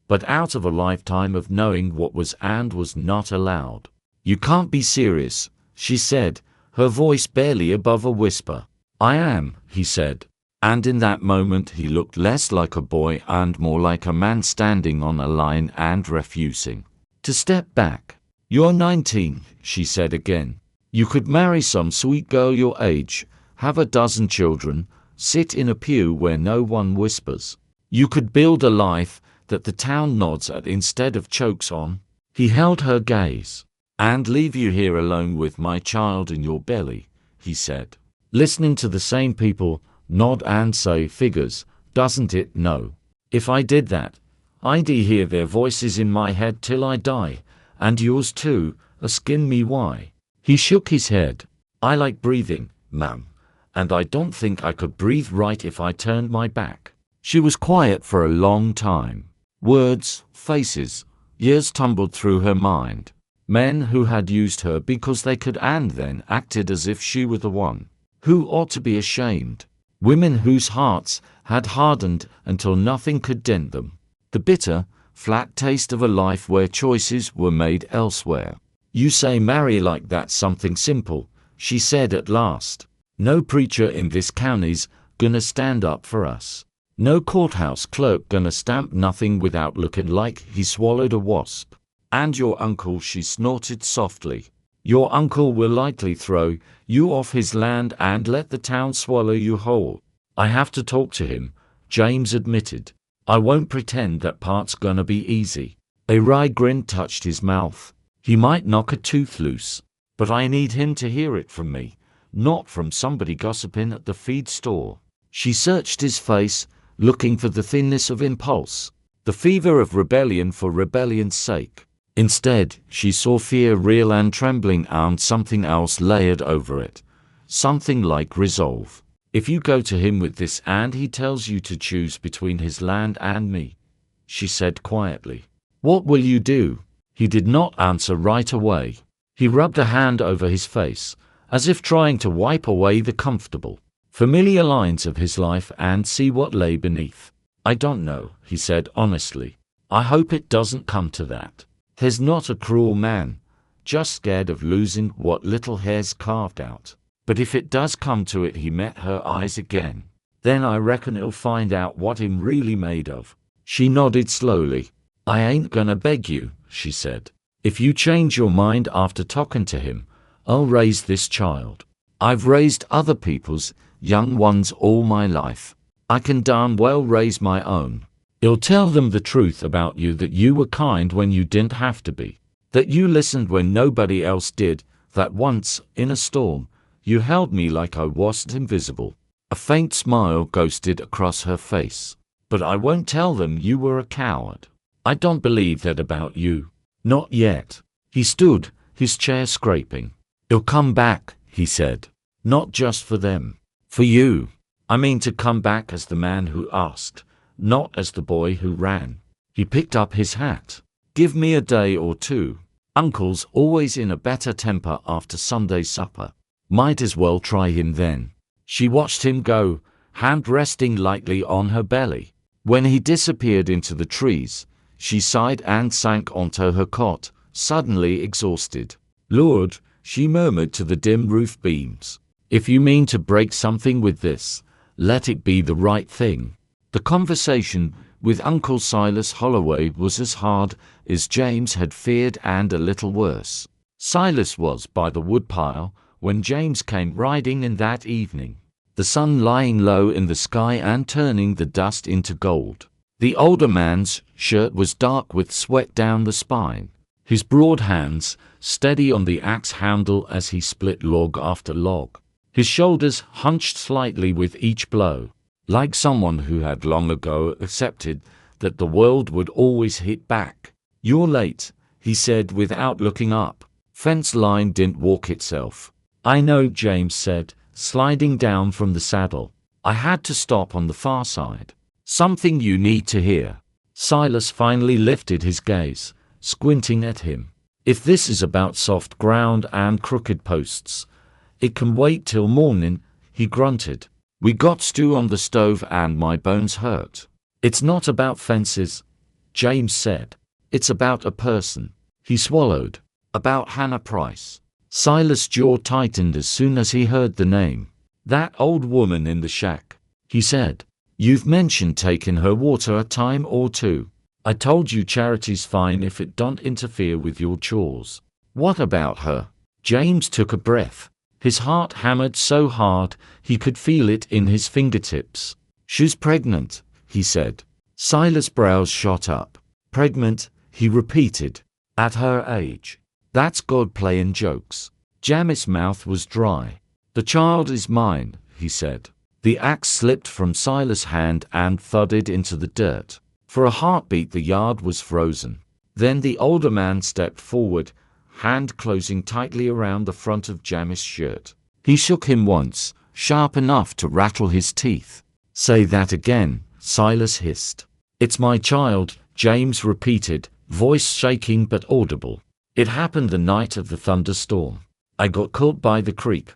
but out of a lifetime of knowing what was and was not allowed. You can't be serious, she said, her voice barely above a whisper. I am, he said. And in that moment he looked less like a boy and more like a man standing on a line and refusing to step back. You're 19, she said again. You could marry some sweet girl your age, have a dozen children, sit in a pew where no one whispers. You could build a life that the town nods at instead of chokes on. He held her gaze. And leave you here alone with my child in your belly, he said. Listening to the same people nod and say figures, doesn't it? No. If I did that, I'd hear their voices in my head till I die, and yours too, skin me why. He shook his head. I like breathing, ma'am, and I don't think I could breathe right if I turned my back. She was quiet for a long time. Words, faces, years tumbled through her mind. Men who had used her because they could and then acted as if she were the one who ought to be ashamed. Women whose hearts had hardened until nothing could dent them. The bitter, flat taste of a life where choices were made elsewhere. You say marry like that's something simple, she said at last. No preacher in this county's gonna stand up for us. No courthouse clerk gonna stamp nothing without looking like he swallowed a wasp. And your uncle, she snorted softly. Your uncle will likely throw you off his land and let the town swallow you whole. I have to talk to him, James admitted. I won't pretend that part's gonna be easy. A wry grin touched his mouth. He might knock a tooth loose, but I need him to hear it from me, not from somebody gossiping at the feed store. She searched his face, looking for the thinness of impulse, the fever of rebellion for rebellion's sake. Instead, she saw fear real and trembling and something else layered over it. Something like resolve. If you go to him with this and he tells you to choose between his land and me," she said quietly, "what will you do?" He did not answer right away. He rubbed a hand over his face, as if trying to wipe away the comfortable, familiar lines of his life and see what lay beneath. "I don't know," he said honestly. "I hope it doesn't come to that. He's not a cruel man, just scared of losing what little hair's carved out. But if it does come to it," he met her eyes again, "then I reckon he'll find out what him really made of." She nodded slowly. "I ain't gonna beg you," she said. "If you change your mind after talking to him, I'll raise this child. I've raised other people's young ones all my life. I can darn well raise my own. He'll tell them the truth about you, that you were kind when you didn't have to be, that you listened when nobody else did, that once, in a storm, you held me like I wasn't invisible." A faint smile ghosted across her face. "But I won't tell them you were a coward. I don't believe that about you. Not yet." He stood, his chair scraping. "He'll come back," he said. "Not just for them. For you. I mean to come back as the man who asked, not as the boy who ran." He picked up his hat. "Give me a day or two. Uncle's always in a better temper after Sunday supper. Might as well try him then." She watched him go, hand resting lightly on her belly. When he disappeared into the trees, she sighed and sank onto her cot, suddenly exhausted. "Lord," she murmured to the dim roof beams, "if you mean to break something with this, let it be the right thing." The conversation with Uncle Silas Holloway was as hard as James had feared, and a little worse. Silas was by the woodpile when James came riding in that evening, the sun lying low in the sky and turning the dust into gold. The older man's shirt was dark with sweat down the spine, his broad hands steady on the axe handle as he split log after log, his shoulders hunched slightly with each blow, like someone who had long ago accepted that the world would always hit back. "You're late," he said without looking up. "Fence line didn't walk itself." "I know," James said, sliding down from the saddle. "I had to stop on the far side. Something you need to hear." Silas finally lifted his gaze, squinting at him. "If this is about soft ground and crooked posts, it can wait till morning," he grunted. "We got stew on the stove and my bones hurt." "It's not about fences," James said. "It's about a person." He swallowed. "About Hannah Price." Silas' jaw tightened as soon as he heard the name. "That old woman in the shack," he said. "You've mentioned taking her water a time or two. I told you charity's fine if it don't interfere with your chores." "What about her?" James took a breath. His heart hammered so hard he could feel it in his fingertips. "She's pregnant," he said. Silas' brows shot up. "Pregnant," he repeated. "At her age. That's God playing jokes." Jamis' mouth was dry. "The child is mine," he said. The axe slipped from Silas' hand and thudded into the dirt. For a heartbeat the yard was frozen. Then the older man stepped forward, hand closing tightly around the front of Jamis' shirt. He shook him once, sharp enough to rattle his teeth. "Say that again," Silas hissed. "It's my child," James repeated, voice shaking but audible. "It happened the night of the thunderstorm. I got caught by the creek.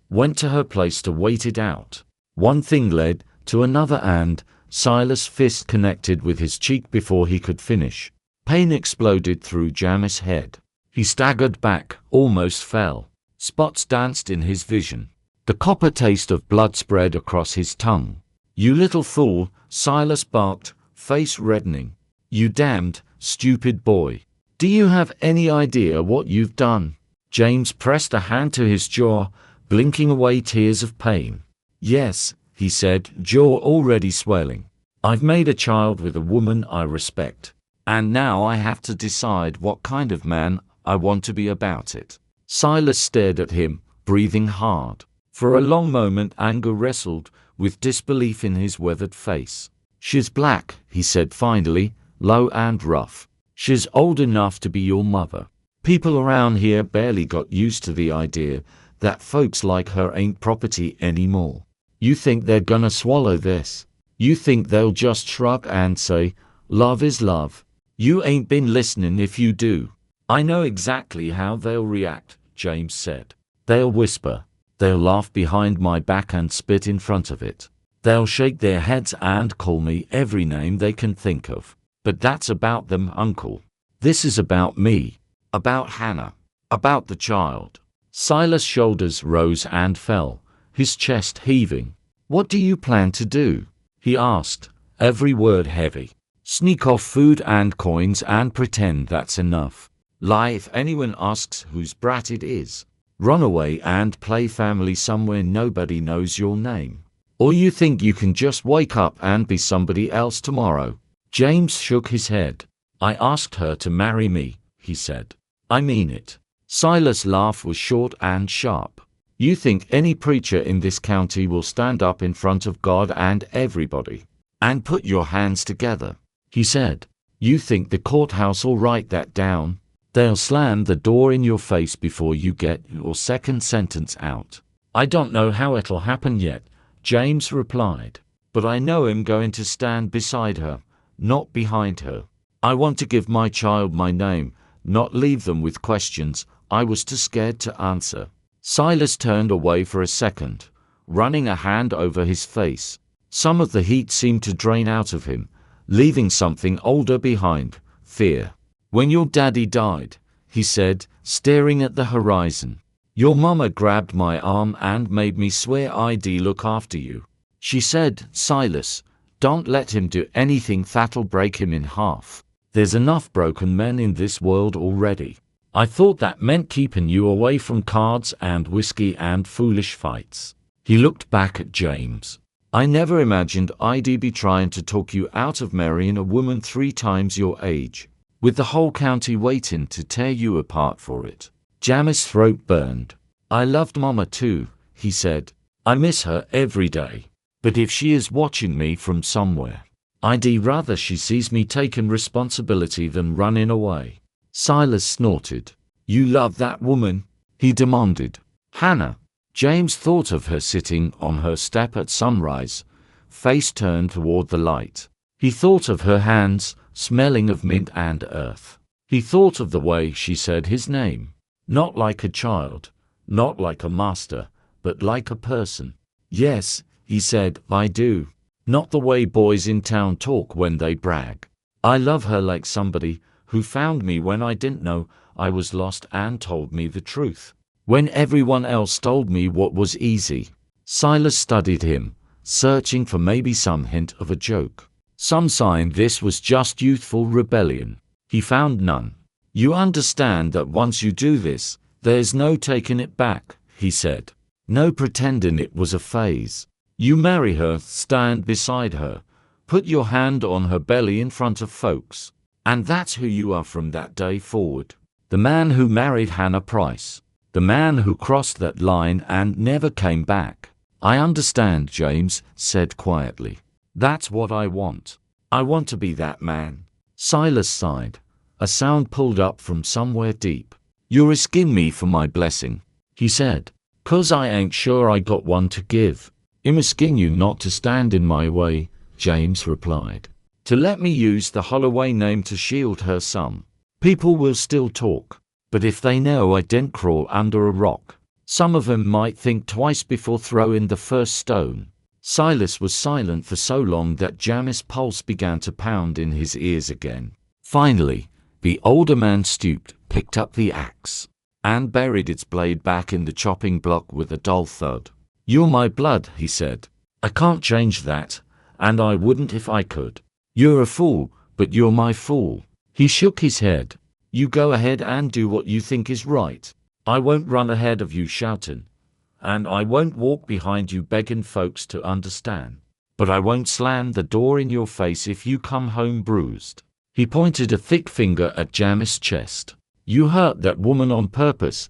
Went to her place to wait it out. One thing led to another and..." Silas' fist connected with his cheek before he could finish. Pain exploded through Jamis' head. He staggered back, almost fell. Spots danced in his vision. The copper taste of blood spread across his tongue. "You little fool," Silas barked, face reddening. "You damned, stupid boy. Do you have any idea what you've done?" James pressed a hand to his jaw, blinking away tears of pain. "Yes," he said, jaw already swelling. "I've made a child with a woman I respect. And now I have to decide what kind of man I want to be about it." Silas stared at him, breathing hard. For a long moment anger wrestled with disbelief in his weathered face. "She's black," he said finally, low and rough. "She's old enough to be your mother. People around here barely got used to the idea that folks like her ain't property anymore. You think they're gonna swallow this? You think they'll just shrug and say, love is love? You ain't been listening if you do. I know exactly how they'll react, James said. They'll whisper. They'll laugh behind my back and spit in front of it. They'll shake their heads and call me every name they can think of. But that's about them, Uncle. This is about me. About Hannah. About the child. Silas' shoulders rose and fell, his chest heaving. What do you plan to do? He asked, every word heavy. Sneak off food and coins and pretend that's enough. Lie if anyone asks whose brat it is. Run away and play family somewhere nobody knows your name. Or you think you can just wake up and be somebody else tomorrow? James shook his head. I asked her to marry me, he said. I mean it. Silas' laugh was short and sharp. You think any preacher in this county will stand up in front of God and everybody and put your hands together? He said. You think the courthouse will write that down? They'll slam the door in your face before you get your second sentence out. I don't know how it'll happen yet, James replied. But I know I'm going to stand beside her, not behind her. I want to give my child my name, not leave them with questions I was too scared to answer. Silas turned away for a second, running a hand over his face. Some of the heat seemed to drain out of him, leaving something older behind, fear. When your daddy died, he said, staring at the horizon, your mama grabbed my arm and made me swear I'd look after you. She said, Silas, don't let him do anything that'll break him in half. There's enough broken men in this world already. I thought that meant keeping you away from cards and whiskey and foolish fights. He looked back at James. I never imagined I'd be trying to talk you out of marrying a woman 3 times your age, with the whole county waiting to tear you apart for it. James's throat burned. I loved Mama too, he said. I miss her every day. But if she is watching me from somewhere, I'd rather she sees me taking responsibility than running away. Silas snorted. You love that woman? He demanded. Hannah. James thought of her sitting on her step at sunrise, face turned toward the light. He thought of her hands, smelling of mint and earth. He thought of the way she said his name. Not like a child, not like a master, but like a person. Yes, he said, I do. Not the way boys in town talk when they brag. I love her like somebody who found me when I didn't know I was lost and told me the truth, when everyone else told me what was easy. Silas studied him, searching for maybe some hint of a joke, some sign this was just youthful rebellion. He found none. You understand that once you do this, there's no taking it back, he said. No pretending it was a phase. You marry her, stand beside her, put your hand on her belly in front of folks, and that's who you are from that day forward. The man who married Hannah Price. The man who crossed that line and never came back. I understand, James said quietly. That's what I want. I want to be that man. Silas sighed. A sound pulled up from somewhere deep. You're asking me for my blessing, he said. 'Cause I ain't sure I got one to give. I'm asking you not to stand in my way, James replied. To let me use the Holloway name to shield her some. People will still talk. But if they know I didn't crawl under a rock, some of them might think twice before throwing the first stone. Silas was silent for so long that James's pulse began to pound in his ears again. Finally, the older man stooped, picked up the axe, and buried its blade back in the chopping block with a dull thud. You're my blood, he said. I can't change that, and I wouldn't if I could. You're a fool, but you're my fool. He shook his head. You go ahead and do what you think is right. I won't run ahead of you shouting, and I won't walk behind you begging folks to understand. But I won't slam the door in your face if you come home bruised. He pointed a thick finger at James's chest. You hurt that woman on purpose,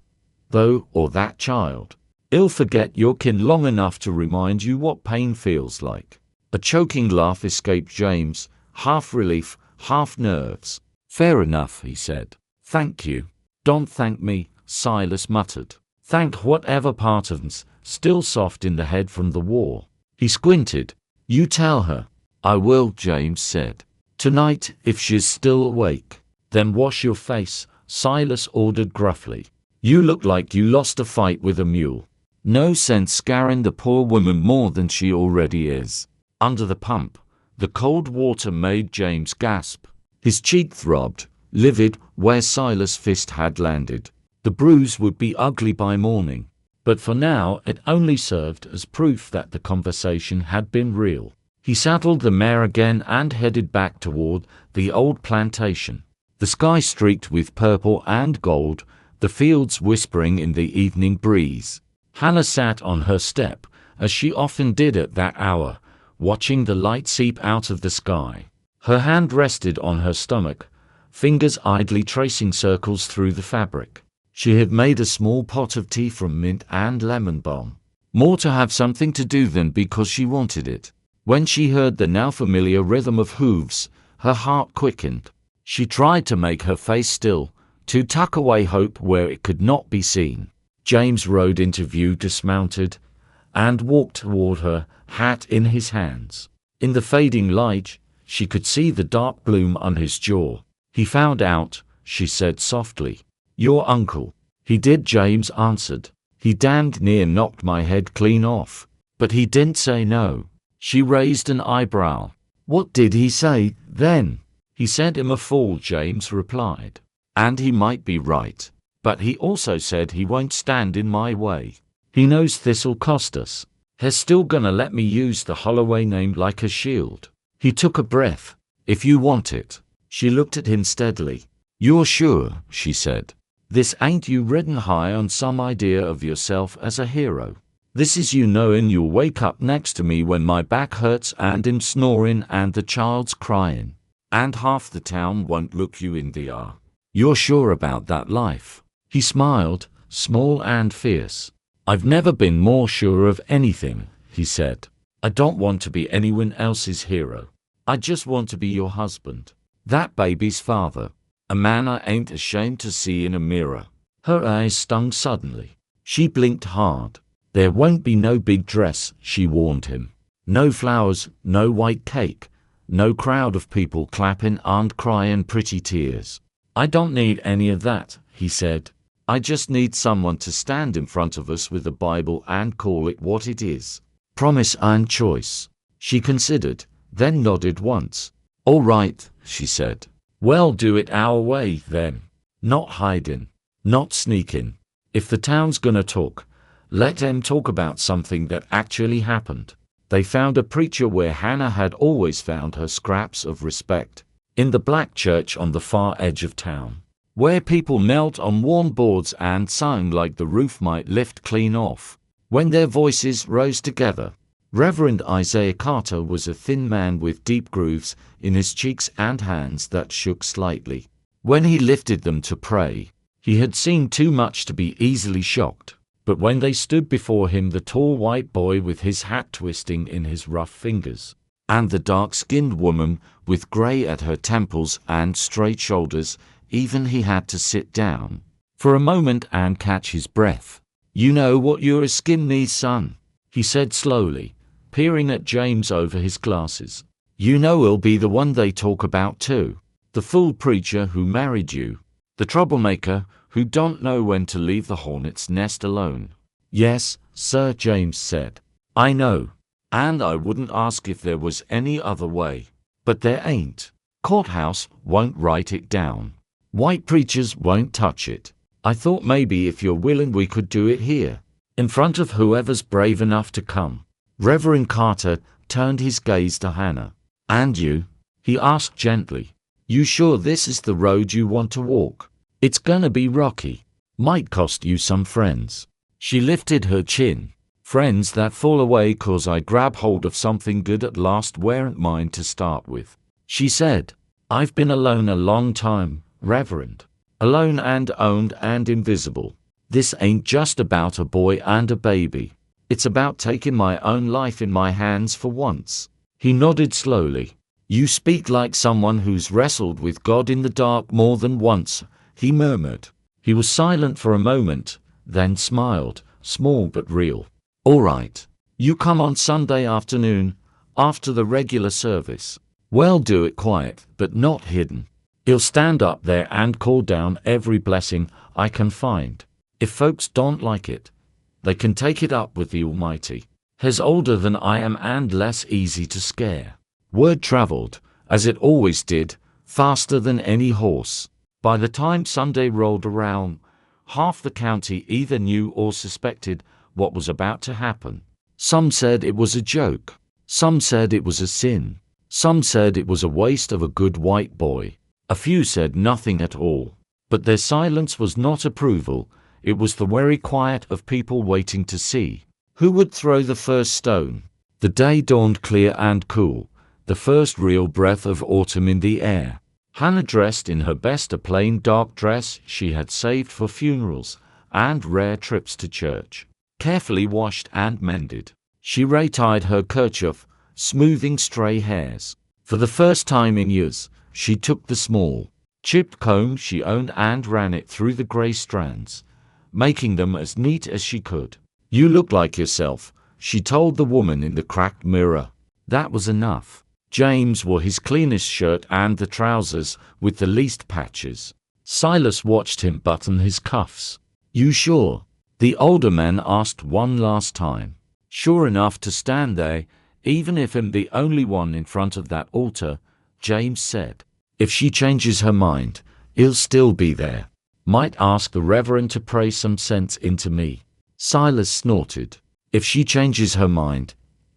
though, or that child. I'll forget your kin long enough to remind you what pain feels like. A choking laugh escaped James, half relief, half nerves. Fair enough, he said. Thank you. Don't thank me, Silas muttered. Thank whatever part of me's still soft in the head from the war. He squinted. "You tell her." "I will," James said. "Tonight, if she's still awake." "Then wash your face," Silas ordered gruffly. "You look like you lost a fight with a mule. No sense scaring the poor woman more than she already is." Under the pump, the cold water made James gasp. His cheek throbbed, livid, where Silas' fist had landed. The bruise would be ugly by morning, but for now it only served as proof that the conversation had been real. He saddled the mare again and headed back toward the old plantation. The sky streaked with purple and gold, the fields whispering in the evening breeze. Hannah sat on her step, as she often did at that hour, watching the light seep out of the sky. Her hand rested on her stomach, fingers idly tracing circles through the fabric. She had made a small pot of tea from mint and lemon balm, more to have something to do than because she wanted it. When she heard the now familiar rhythm of hooves, her heart quickened. She tried to make her face still, to tuck away hope where it could not be seen. James rode into view dismounted, and walked toward her, hat in his hands. In the fading light, she could see the dark bloom on his jaw. "He found out," she said softly. "Your uncle." "He did," James answered. "He damned near knocked my head clean off. But he didn't say no." She raised an eyebrow. "What did he say, then?" "He said him a fool," James replied. "And he might be right. But he also said he won't stand in my way. He knows this'll cost us. He's still gonna let me use the Holloway name like a shield." He took a breath. "If you want it." She looked at him steadily. "You're sure?" she said. "This ain't you ridden high on some idea of yourself as a hero. This is you knowing you'll wake up next to me when my back hurts and him snoring and the child's crying. And half the town won't look you in the eye. You're sure about that life?" He smiled, small and fierce. "I've never been more sure of anything," he said. "I don't want to be anyone else's hero. I just want to be your husband. That baby's father. A man I ain't ashamed to see in a mirror." Her eyes stung suddenly. She blinked hard. "There won't be no big dress," she warned him. "No flowers, no white cake, no crowd of people clapping and crying pretty tears. I don't need any of that," he said. "I just need someone to stand in front of us with a Bible and call it what it is. Promise and choice." She considered, then nodded once. "All right," she said. "Well, do it our way, then. Not hiding. Not sneaking. If the town's gonna talk, let them talk about something that actually happened." They found a preacher where Hannah had always found her scraps of respect. In the black church on the far edge of town, where people knelt on worn boards and sang like the roof might lift clean off when their voices rose together. Reverend Isaiah Carter was a thin man with deep grooves in his cheeks and hands that shook slightly. When he lifted them to pray, he had seen too much to be easily shocked. But when they stood before him, the tall white boy with his hat twisting in his rough fingers, and the dark-skinned woman with gray at her temples and straight shoulders, even he had to sit down for a moment and catch his breath. "You know what your skin needs, son," he said slowly, peering at James over his glasses. "You know he'll be the one they talk about too. The fool preacher who married you. The troublemaker who don't know when to leave the hornet's nest alone." "Yes, sir," James said. "I know. And I wouldn't ask if there was any other way. But there ain't. Courthouse won't write it down. White preachers won't touch it. I thought maybe if you're willing we could do it here, in front of whoever's brave enough to come." Reverend Carter turned his gaze to Hannah. "And you?" he asked gently. "You sure this is the road you want to walk? It's gonna be rocky. Might cost you some friends." She lifted her chin. "Friends that fall away 'cause I grab hold of something good at last weren't mine to start with," she said. "I've been alone a long time, Reverend. Alone and owned and invisible. This ain't just about a boy and a baby. It's about taking my own life in my hands for once." He nodded slowly. "You speak like someone who's wrestled with God in the dark more than once," he murmured. He was silent for a moment, then smiled, small but real. "All right. You come on Sunday afternoon, after the regular service. Well, do it quiet, but not hidden. He'll stand up there and call down every blessing I can find. If folks don't like it, they can take it up with the Almighty. He's older than I am and less easy to scare. Word traveled, as it always did, faster than any horse. By the time Sunday rolled around, half the county either knew or suspected what was about to happen. Some said it was a joke. Some said it was a sin. Some said it was a waste of a good white boy. A few said nothing at all. But their silence was not approval. It was the weary quiet of people waiting to see who would throw the first stone. The day dawned clear and cool, the first real breath of autumn in the air. Hannah, dressed in her best, a plain dark dress she had saved for funerals and rare trips to church, carefully washed and mended. She retied her kerchief, smoothing stray hairs. For the first time in years, she took the small, chipped comb she owned and ran it through the gray strands, making them as neat as she could. "You look like yourself," she told the woman in the cracked mirror. That was enough. James wore his cleanest shirt and the trousers with the least patches. Silas watched him button his cuffs. "You sure?" the older man asked one last time. "Sure enough to stand there, even if I'm the only one in front of that altar," James said. "If she changes her mind, he'll still be there. Might ask the Reverend to pray some sense into me." Silas snorted. "If she changes her mind,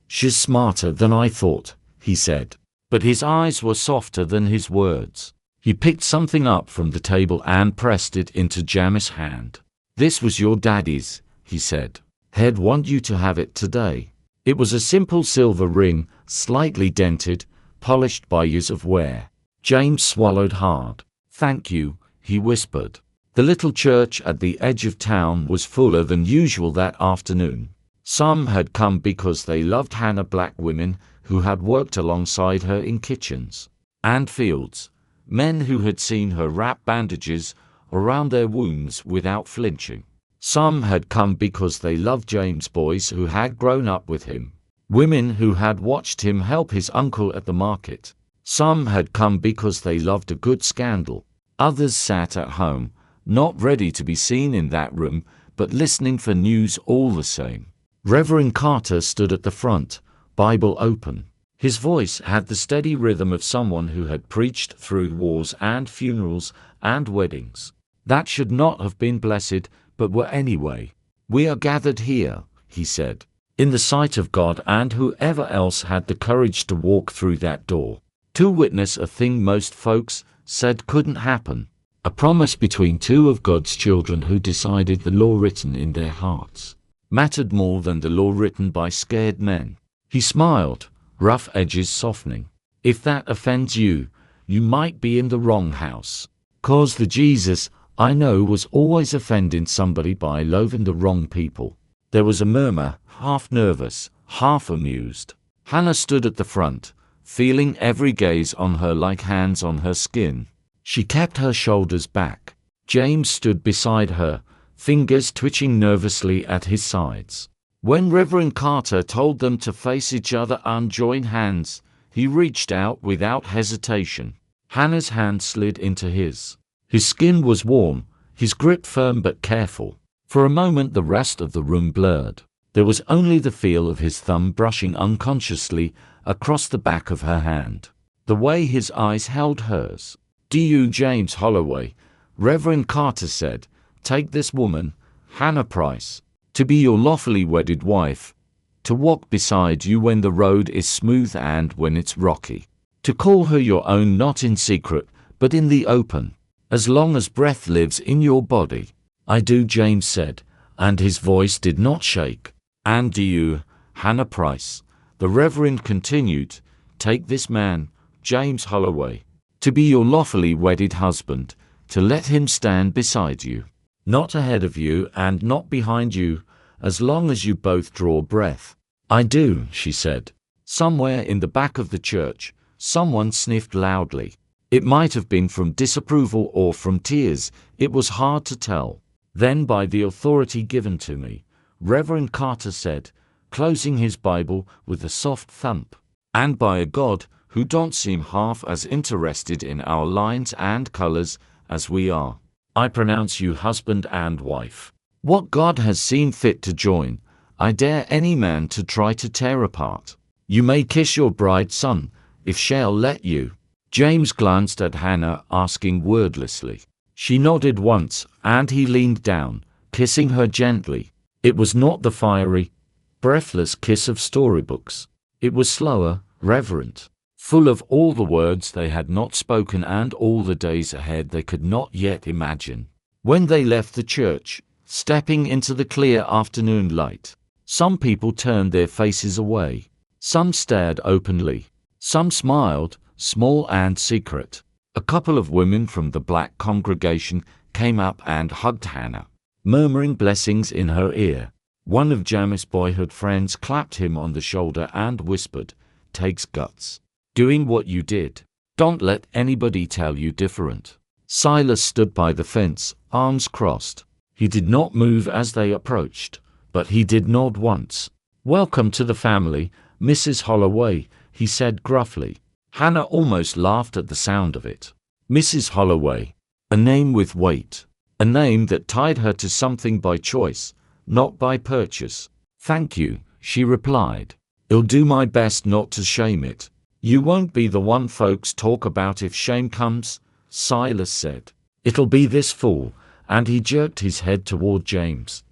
she's smarter than I thought," he said. But his eyes were softer than his words. He picked something up from the table and pressed it into James's hand. "This was your daddy's," he said. "He'd want you to have it today." It was a simple silver ring, slightly dented, polished by years of wear. James swallowed hard. "Thank you," he whispered. The little church at the edge of town was fuller than usual that afternoon. Some had come because they loved Hannah, black women who had worked alongside her in kitchens and fields, men who had seen her wrap bandages around their wounds without flinching. Some had come because they loved James, boys who had grown up with him, women who had watched him help his uncle at the market. Some had come because they loved a good scandal. Others sat at home, not ready to be seen in that room, but listening for news all the same. Reverend Carter stood at the front, Bible open. His voice had the steady rhythm of someone who had preached through wars and funerals and weddings. That should not have been blessed, but were anyway. "We are gathered here," he said, "in the sight of God and whoever else had the courage to walk through that door, to witness a thing most folks said couldn't happen. A promise between two of God's children who decided the law written in their hearts mattered more than the law written by scared men." He smiled, rough edges softening. "If that offends you, you might be in the wrong house. 'Cause the Jesus I know was always offending somebody by loathing the wrong people." There was a murmur, half nervous, half amused. Hannah stood at the front, feeling every gaze on her like hands on her skin. She kept her shoulders back. James stood beside her, fingers twitching nervously at his sides. When Reverend Carter told them to face each other and join hands, he reached out without hesitation. Hannah's hand slid into his. His skin was warm, his grip firm but careful. For a moment the rest of the room blurred. There was only the feel of his thumb brushing unconsciously across the back of her hand. The way his eyes held hers. "D.U. James Holloway," Reverend Carter said, "take this woman, Hannah Price, to be your lawfully wedded wife, to walk beside you when the road is smooth and when it's rocky, to call her your own not in secret, but in the open, as long as breath lives in your body." "I do," James said, and his voice did not shake. "And do you, Hannah Price," the Reverend continued, "take this man, James Holloway, to be your lawfully wedded husband, to let him stand beside you, not ahead of you and not behind you, as long as you both draw breath." "I do," she said. Somewhere in the back of the church, someone sniffed loudly. It might have been from disapproval or from tears, it was hard to tell. "Then by the authority given to me," Reverend Carter said, closing his Bible with a soft thump. "And by a God who don't seem half as interested in our lines and colors as we are, I pronounce you husband and wife. What God has seen fit to join, I dare any man to try to tear apart. You may kiss your bride, son, if she'll let you." James glanced at Hannah, asking wordlessly. She nodded once, and he leaned down, kissing her gently. It was not the fiery, breathless kiss of storybooks. It was slower, reverent, full of all the words they had not spoken and all the days ahead they could not yet imagine. When they left the church, stepping into the clear afternoon light, some people turned their faces away. Some stared openly. Some smiled, small and secret. A couple of women from the black congregation came up and hugged Hannah, murmuring blessings in her ear. One of James's boyhood friends clapped him on the shoulder and whispered, "Takes guts. Doing what you did. Don't let anybody tell you different." Silas stood by the fence, arms crossed. He did not move as they approached, but he did nod once. "Welcome to the family, Mrs. Holloway," he said gruffly. Hannah almost laughed at the sound of it. Mrs. Holloway. A name with weight. A name that tied her to something by choice, not by purchase. "Thank you," she replied. "I'll do my best not to shame it." "You won't be the one folks talk about if shame comes," Silas said. "It'll be this fool," and he jerked his head toward James,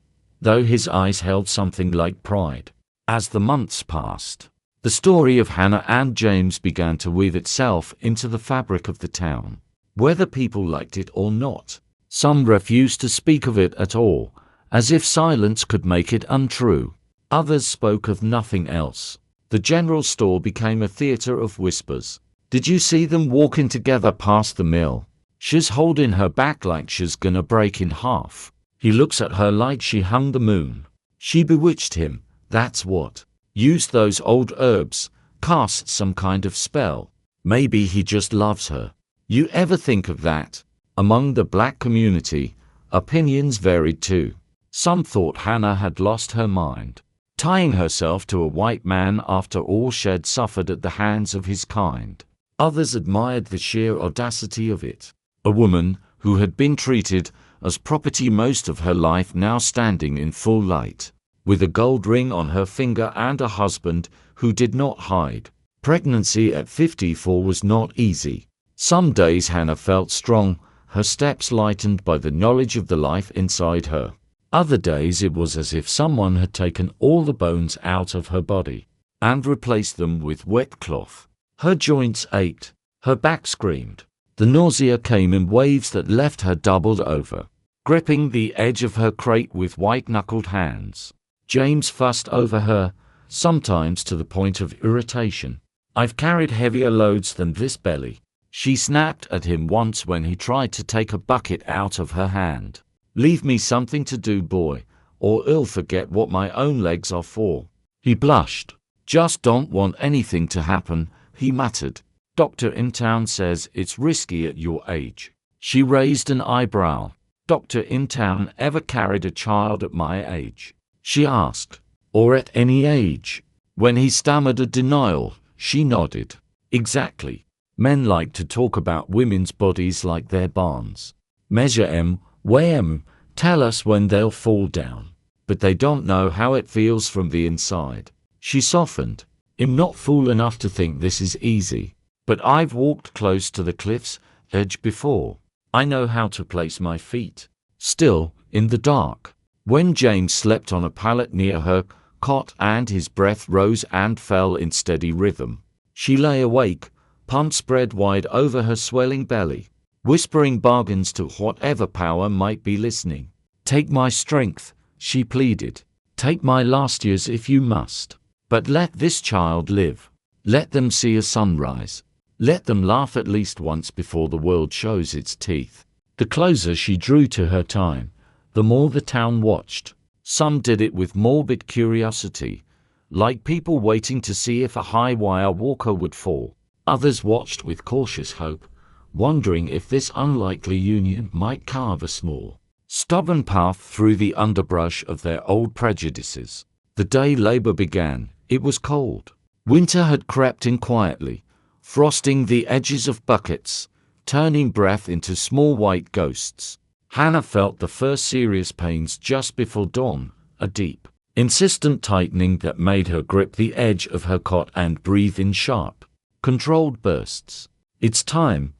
though his eyes held something like pride. As the months passed, the story of Hannah and James began to weave itself into the fabric of the town. Whether people liked it or not, some refused to speak of it at all, as if silence could make it untrue. Others spoke of nothing else. The general store became a theater of whispers. "Did you see them walking together past the mill? She's holding her back like she's gonna break in half. He looks at her like she hung the moon. She bewitched him, that's what. Used those old herbs, cast some kind of spell. Maybe he just loves her." You ever think of that? Among the black community, opinions varied too. Some thought Hannah had lost her mind, tying herself to a white man after all she'd suffered at the hands of his kind. Others admired the sheer audacity of it. A woman who had been treated as property most of her life now standing in full light, with a gold ring on her finger and a husband who did not hide. Pregnancy at 54 was not easy. Some days Hannah felt strong, her steps lightened by the knowledge of the life inside her. Other days it was as if someone had taken all the bones out of her body and replaced them with wet cloth. Her joints ached, her back screamed. The nausea came in waves that left her doubled over, gripping the edge of her crate with white-knuckled hands. James fussed over her, sometimes to the point of irritation. "I've carried heavier loads than this, Belly," she snapped at him once when he tried to take a bucket out of her hand. "Leave me something to do, boy, or I'll forget what my own legs are for." He blushed. "Just don't want anything to happen," he muttered. "Doctor in town says it's risky at your age." She raised an eyebrow. "Doctor in town ever carried a child at my age?" she asked. "Or at any age?" When he stammered a denial, she nodded. "Exactly. Men like to talk about women's bodies like they're barns. Measure 'em, weigh 'em, tell us when they'll fall down. But they don't know how it feels from the inside." She softened. "I'm not fool enough to think this is easy. But I've walked close to the cliff's edge before. I know how to place my feet." Still, in the dark, when James slept on a pallet near her cot and his breath rose and fell in steady rhythm, she lay awake, palm spread wide over her swelling belly, whispering bargains to whatever power might be listening. "Take my strength," she pleaded. "Take my last years if you must. But let this child live. Let them see a sunrise. Let them laugh at least once before the world shows its teeth." The closer she drew to her time, the more the town watched. Some did it with morbid curiosity, like people waiting to see if a high-wire walker would fall. Others watched with cautious hope, wondering if this unlikely union might carve a small, stubborn path through the underbrush of their old prejudices. The day labor began, it was cold. Winter had crept in quietly, frosting the edges of buckets, turning breath into small white ghosts. Hannah felt the first serious pains just before dawn, a deep, insistent tightening that made her grip the edge of her cot and breathe in sharp, controlled bursts. "It's time,"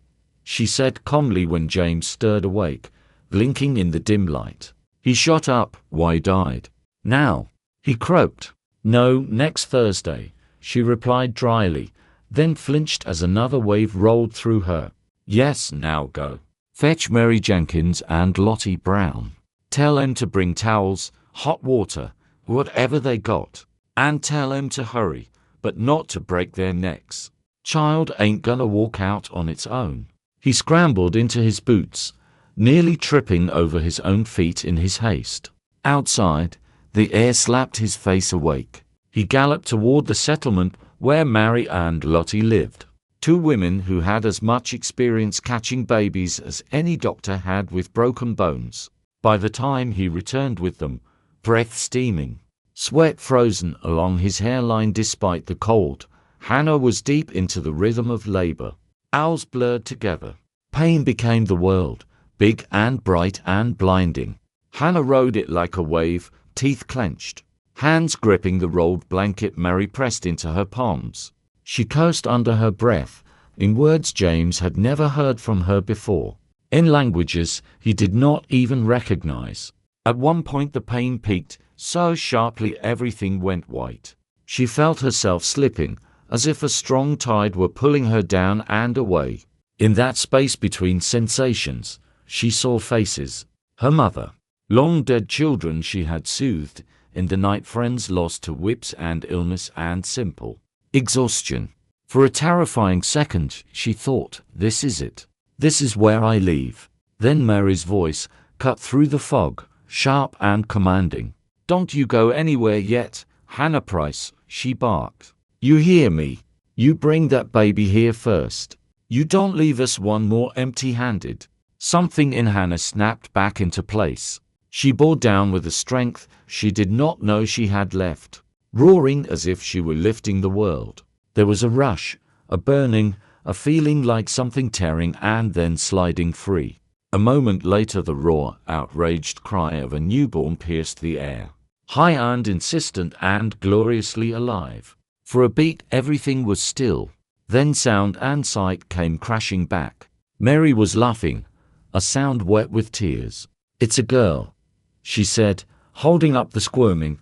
she said calmly when James stirred awake, blinking in the dim light. He shot up, wide-eyed. "Now," he croaked. "No, next Thursday," she replied dryly, then flinched as another wave rolled through her. "Yes, now go. Fetch Mary Jenkins and Lottie Brown. Tell 'em to bring towels, hot water, whatever they got. And tell 'em to hurry, but not to break their necks. Child ain't gonna walk out on its own." He scrambled into his boots, nearly tripping over his own feet in his haste. Outside, the air slapped his face awake. He galloped toward the settlement where Mary and Lottie lived, 2 women who had as much experience catching babies as any doctor had with broken bones. By the time he returned with them, breath steaming, sweat frozen along his hairline despite the cold, Hannah was deep into the rhythm of labor. Owls blurred together. Pain became the world, big and bright and blinding. Hannah rode it like a wave, teeth clenched, hands gripping the rolled blanket Mary pressed into her palms. She cursed under her breath, in words James had never heard from her before, in languages he did not even recognize. At one point the pain peaked so sharply everything went white. She felt herself slipping, as if a strong tide were pulling her down and away. In that space between sensations, she saw faces. Her mother, long-dead children she had soothed, in the night friends lost to whips and illness and simple exhaustion. For a terrifying second, she thought, this is it. This is where I leave. Then Mary's voice cut through the fog, sharp and commanding. "Don't you go anywhere yet, Hannah Price," she barked. "You hear me? You bring that baby here first. You don't leave us one more empty-handed." Something in Hannah snapped back into place. She bore down with a strength she did not know she had left, roaring as if she were lifting the world. There was a rush, a burning, a feeling like something tearing and then sliding free. A moment later the raw, outraged cry of a newborn pierced the air, high and insistent and gloriously alive. For a beat everything was still. Then sound and sight came crashing back. Mary was laughing, a sound wet with tears. "It's a girl," she said, holding up the squirming,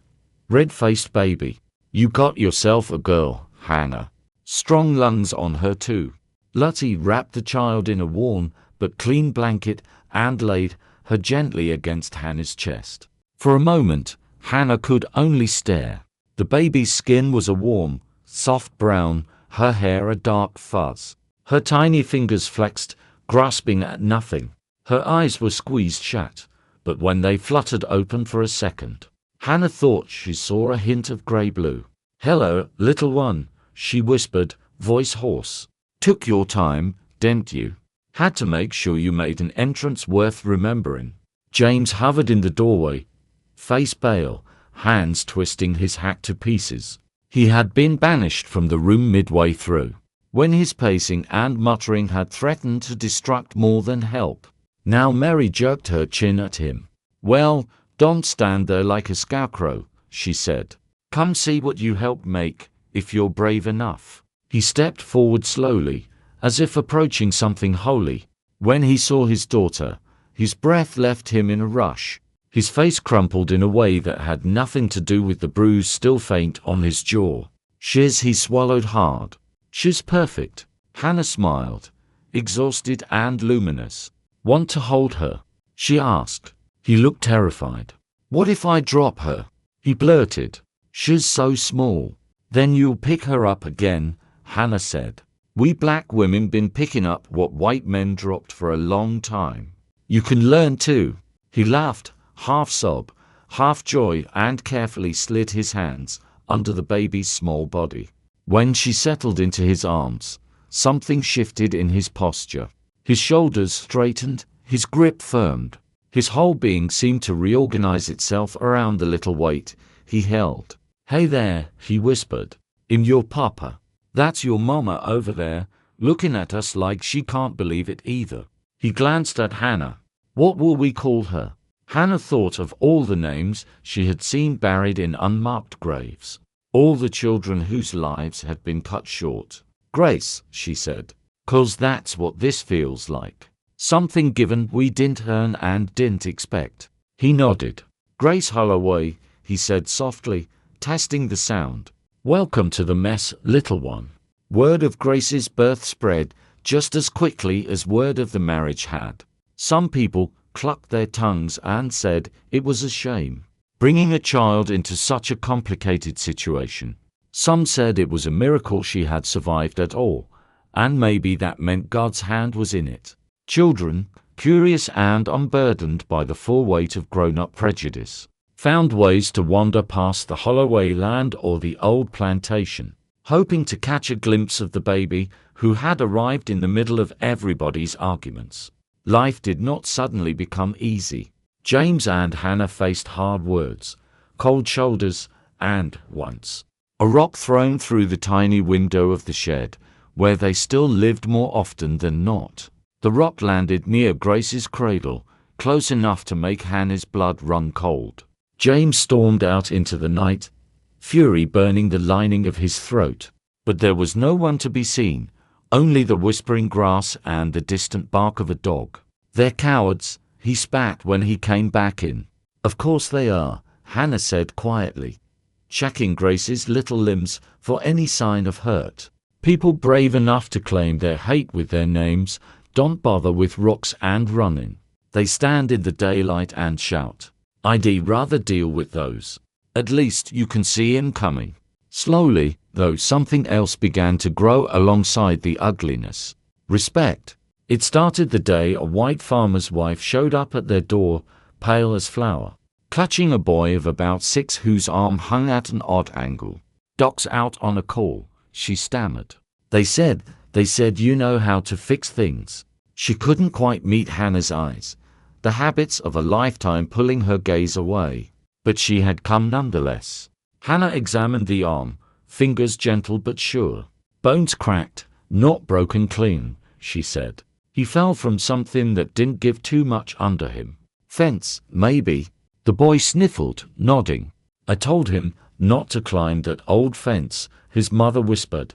red-faced baby. "You got yourself a girl, Hannah. Strong lungs on her too." Lottie wrapped the child in a warm but clean blanket and laid her gently against Hannah's chest. For a moment, Hannah could only stare. The baby's skin was a warm, soft brown, her hair a dark fuzz. Her tiny fingers flexed, grasping at nothing. Her eyes were squeezed shut, but when they fluttered open for a second, Hannah thought she saw a hint of grey-blue. "Hello, little one," she whispered, voice hoarse. "Took your time, didn't you? Had to make sure you made an entrance worth remembering." James hovered in the doorway, face pale, hands twisting his hat to pieces. He had been banished from the room midway through, when his pacing and muttering had threatened to distract more than help. Now Mary jerked her chin at him. "Well, don't stand there like a scarecrow," she said. "Come see what you helped make, if you're brave enough." He stepped forward slowly, as if approaching something holy. When he saw his daughter, his breath left him in a rush. His face crumpled in a way that had nothing to do with the bruise still faint on his jaw. "Shiz," he swallowed hard. "She's perfect." Hannah smiled, exhausted and luminous. "Want to hold her?" she asked. He looked terrified. "What if I drop her?" he blurted. "She's so small." "Then you'll pick her up again," Hannah said. "We black women been picking up what white men dropped for a long time. You can learn too." He laughed, half sob, half joy, and carefully slid his hands under the baby's small body. When she settled into his arms, something shifted in his posture. His shoulders straightened, his grip firmed. His whole being seemed to reorganize itself around the little weight he held. "Hey there," he whispered. "I'm your papa. That's your mama over there, looking at us like she can't believe it either." He glanced at Hannah. "What will we call her?" Hannah thought of all the names she had seen buried in unmarked graves, all the children whose lives had been cut short. "Grace," she said, "'cause that's what this feels like. Something given we didn't earn and didn't expect." He nodded. "Grace Holloway," he said softly, testing the sound. "Welcome to the mess, little one." Word of Grace's birth spread just as quickly as word of the marriage had. Some people clucked their tongues and said it was a shame, bringing a child into such a complicated situation. Some said it was a miracle she had survived at all, and maybe that meant God's hand was in it. Children, curious and unburdened by the full weight of grown-up prejudice, found ways to wander past the Holloway land or the old plantation, hoping to catch a glimpse of the baby who had arrived in the middle of everybody's arguments. Life did not suddenly become easy. James and Hannah faced hard words, cold shoulders, and, once, a rock thrown through the tiny window of the shed, where they still lived more often than not. The rock landed near Grace's cradle, close enough to make Hannah's blood run cold. James stormed out into the night, fury burning the lining of his throat. But there was no one to be seen, only the whispering grass and the distant bark of a dog. "They're cowards," he spat when he came back in. "Of course they are," Hannah said quietly, checking Grace's little limbs for any sign of hurt. "People brave enough to claim their hate with their names don't bother with rocks and running. They stand in the daylight and shout. I'd rather deal with those. At least you can see him coming." Slowly, though, something else began to grow alongside the ugliness. Respect. It started the day a white farmer's wife showed up at their door, pale as flour, clutching a boy of about 6 whose arm hung at an odd angle. "Doc's out on a call," she stammered. They said you know how to fix things." She couldn't quite meet Hannah's eyes, the habits of a lifetime pulling her gaze away, but she had come nonetheless. Hannah examined the arm, fingers gentle but sure. "Bones cracked, not broken clean," she said. "He fell from something that didn't give too much under him. Fence, maybe." The boy sniffled, nodding. "I told him not to climb that old fence," his mother whispered,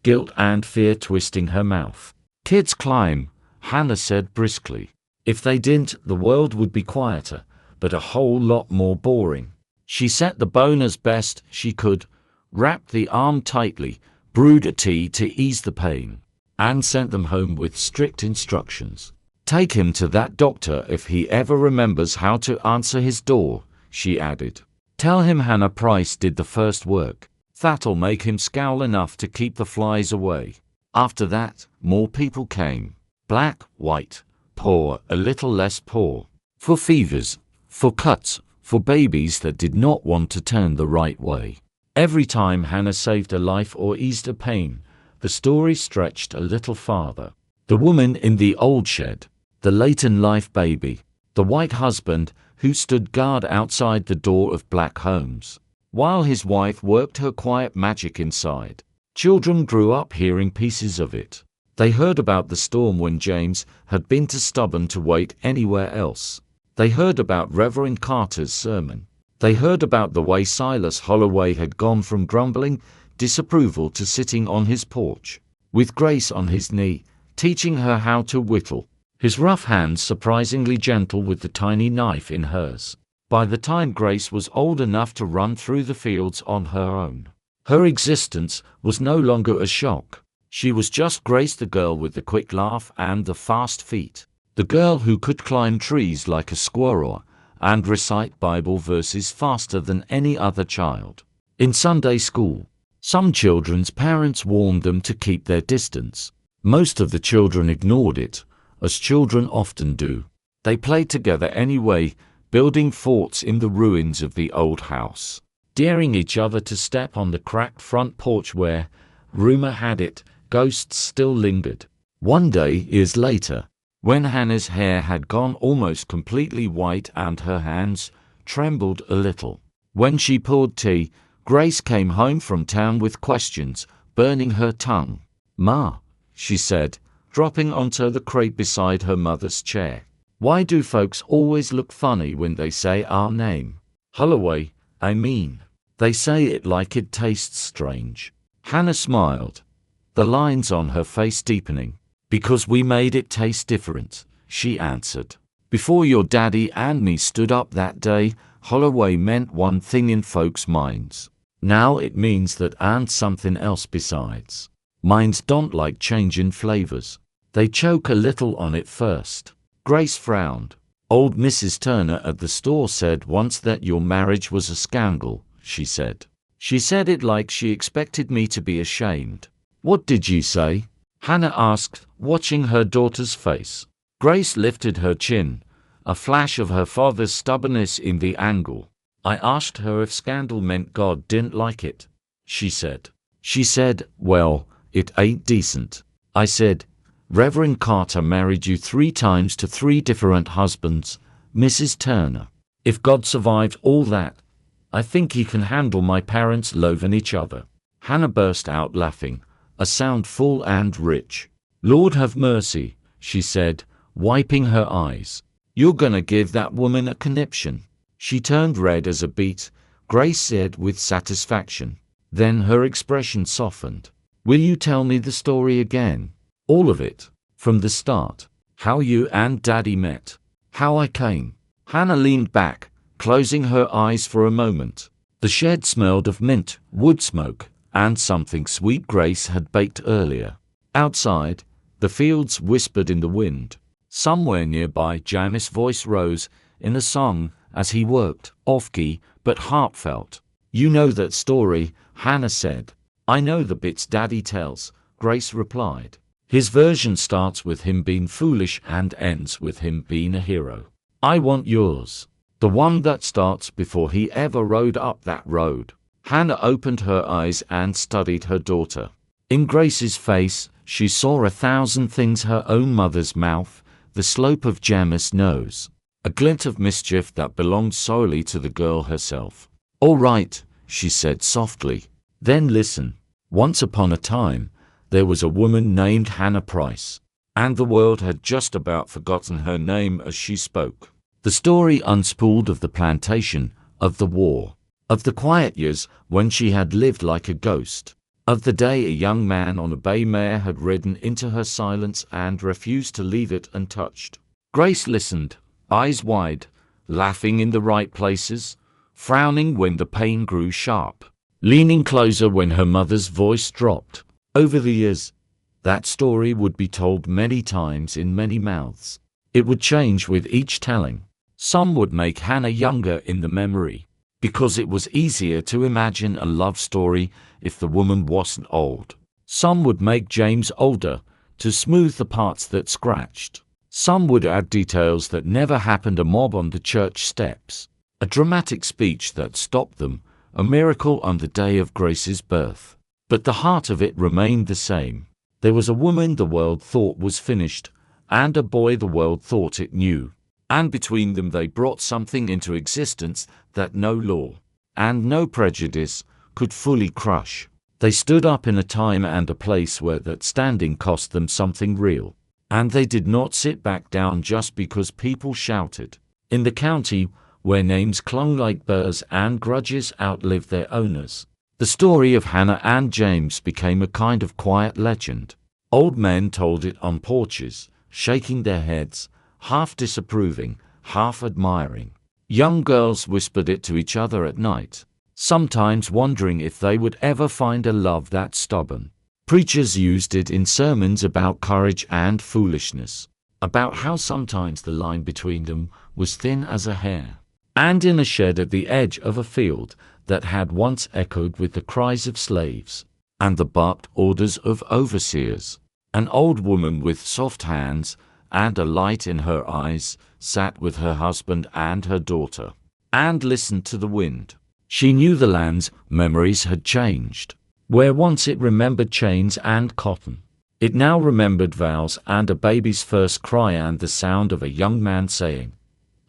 guilt and fear twisting her mouth. "Kids climb," Hannah said briskly. "If they didn't, the world would be quieter, but a whole lot more boring." She set the bone as best she could, wrapped the arm tightly, brewed a tea to ease the pain, and sent them home with strict instructions. "Take him to that doctor if he ever remembers how to answer his door," she added. "Tell him Hannah Price did the first work. That'll make him scowl enough to keep the flies away." After that, more people came. Black, white, poor, a little less poor. For fevers, for cuts, for babies that did not want to turn the right way. Every time Hannah saved a life or eased a pain, the story stretched a little farther. The woman in the old shed, the late-in-life baby, the white husband who stood guard outside the door of black homes, while his wife worked her quiet magic inside. Children grew up hearing pieces of it. They heard about the storm when James had been too stubborn to wait anywhere else. They heard about Reverend Carter's sermon. They heard about the way Silas Holloway had gone from grumbling disapproval to sitting on his porch, with Grace on his knee, teaching her how to whittle, his rough hands surprisingly gentle with the tiny knife in hers. By the time Grace was old enough to run through the fields on her own, her existence was no longer a shock. She was just Grace, the girl with the quick laugh and the fast feet. The girl who could climb trees like a squirrel and recite Bible verses faster than any other child. In Sunday school, some children's parents warned them to keep their distance. Most of the children ignored it, as children often do. They played together anyway, building forts in the ruins of the old house, daring each other to step on the cracked front porch where, rumor had it, ghosts still lingered. One day, years later, when Hannah's hair had gone almost completely white and her hands trembled a little, when she poured tea, Grace came home from town with questions, burning her tongue. "Ma," she said, dropping onto the crate beside her mother's chair. "Why do folks always look funny when they say our name?" "Holloway, I mean. They say it like it tastes strange." Hannah smiled, the lines on her face deepening. "Because we made it taste different," she answered. "Before your daddy and me stood up that day, Holloway meant one thing in folks' minds. Now it means that and something else besides. Minds don't like changing flavors. They choke a little on it first." Grace frowned. "Old Mrs. Turner at the store said once that your marriage was a scandal," she said. "She said it like she expected me to be ashamed." "What did you say?" Hannah asked, watching her daughter's face. Grace lifted her chin, a flash of her father's stubbornness in the angle. "I asked her if scandal meant God didn't like it," she said. "She said, well, it ain't decent." I said, "Reverend Carter married you 3 times to 3 different husbands, Mrs. Turner. If God survived all that, I think he can handle my parents loathing each other." Hannah burst out laughing, a sound full and rich. "Lord have mercy," she said, wiping her eyes. "You're gonna give that woman a conniption." She turned red as a beet, Grace said with satisfaction. Then her expression softened. "Will you tell me the story again? All of it, from the start. How you and Daddy met. How I came." Hannah leaned back, closing her eyes for a moment. The shed smelled of mint, wood smoke, and something sweet Grace had baked earlier. Outside, the fields whispered in the wind. Somewhere nearby, Janice's voice rose in a song as he worked, off-key but heartfelt. "You know that story," Hannah said. "I know the bits Daddy tells," Grace replied. "His version starts with him being foolish and ends with him being a hero. I want yours. The one that starts before he ever rode up that road." Hannah opened her eyes and studied her daughter. In Grace's face, she saw 1,000 things: her own mother's mouth, the slope of Janice's nose, a glint of mischief that belonged solely to the girl herself. "All right," she said softly. "Then listen. Once upon a time, there was a woman named Hannah Price, and the world had just about forgotten her name as she spoke. The story unspooled of the plantation, of the war, of the quiet years when she had lived like a ghost, of the day a young man on a bay mare had ridden into her silence and refused to leave it untouched." Grace listened, eyes wide, laughing in the right places, frowning when the pain grew sharp, leaning closer when her mother's voice dropped. Over the years, that story would be told many times in many mouths. It would change with each telling. Some would make Hannah younger in the memory, because it was easier to imagine a love story if the woman wasn't old. Some would make James older, to smooth the parts that scratched. Some would add details that never happened: a mob on the church steps, a dramatic speech that stopped them, a miracle on the day of Grace's birth. But the heart of it remained the same. There was a woman the world thought was finished, and a boy the world thought it knew. And between them they brought something into existence that no law and no prejudice could fully crush. They stood up in a time and a place where that standing cost them something real. And they did not sit back down just because people shouted. In the county, where names clung like burrs and grudges outlived their owners, the story of Hannah and James became a kind of quiet legend. Old men told it on porches, shaking their heads, half disapproving, half admiring. Young girls whispered it to each other at night, sometimes wondering if they would ever find a love that stubborn. Preachers used it in sermons about courage and foolishness, about how sometimes the line between them was thin as a hair. And in a shed at the edge of a field that had once echoed with the cries of slaves and the barked orders of overseers, an old woman with soft hands and a light in her eyes sat with her husband and her daughter and listened to the wind. She knew the land's memories had changed. Where once it remembered chains and cotton, it now remembered vows and a baby's first cry and the sound of a young man saying,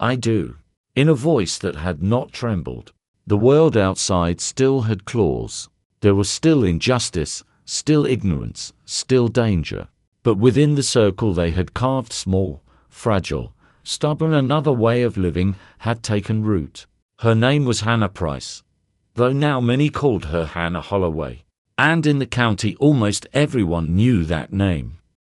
"I do," in a voice that had not trembled. The world outside still had claws. There was still injustice, still ignorance, still danger. But within the circle they had carved small, fragile, stubborn, another way of living had taken root. Her name was Hannah Price, though now many called her Hannah Holloway. And in the county almost everyone knew that name.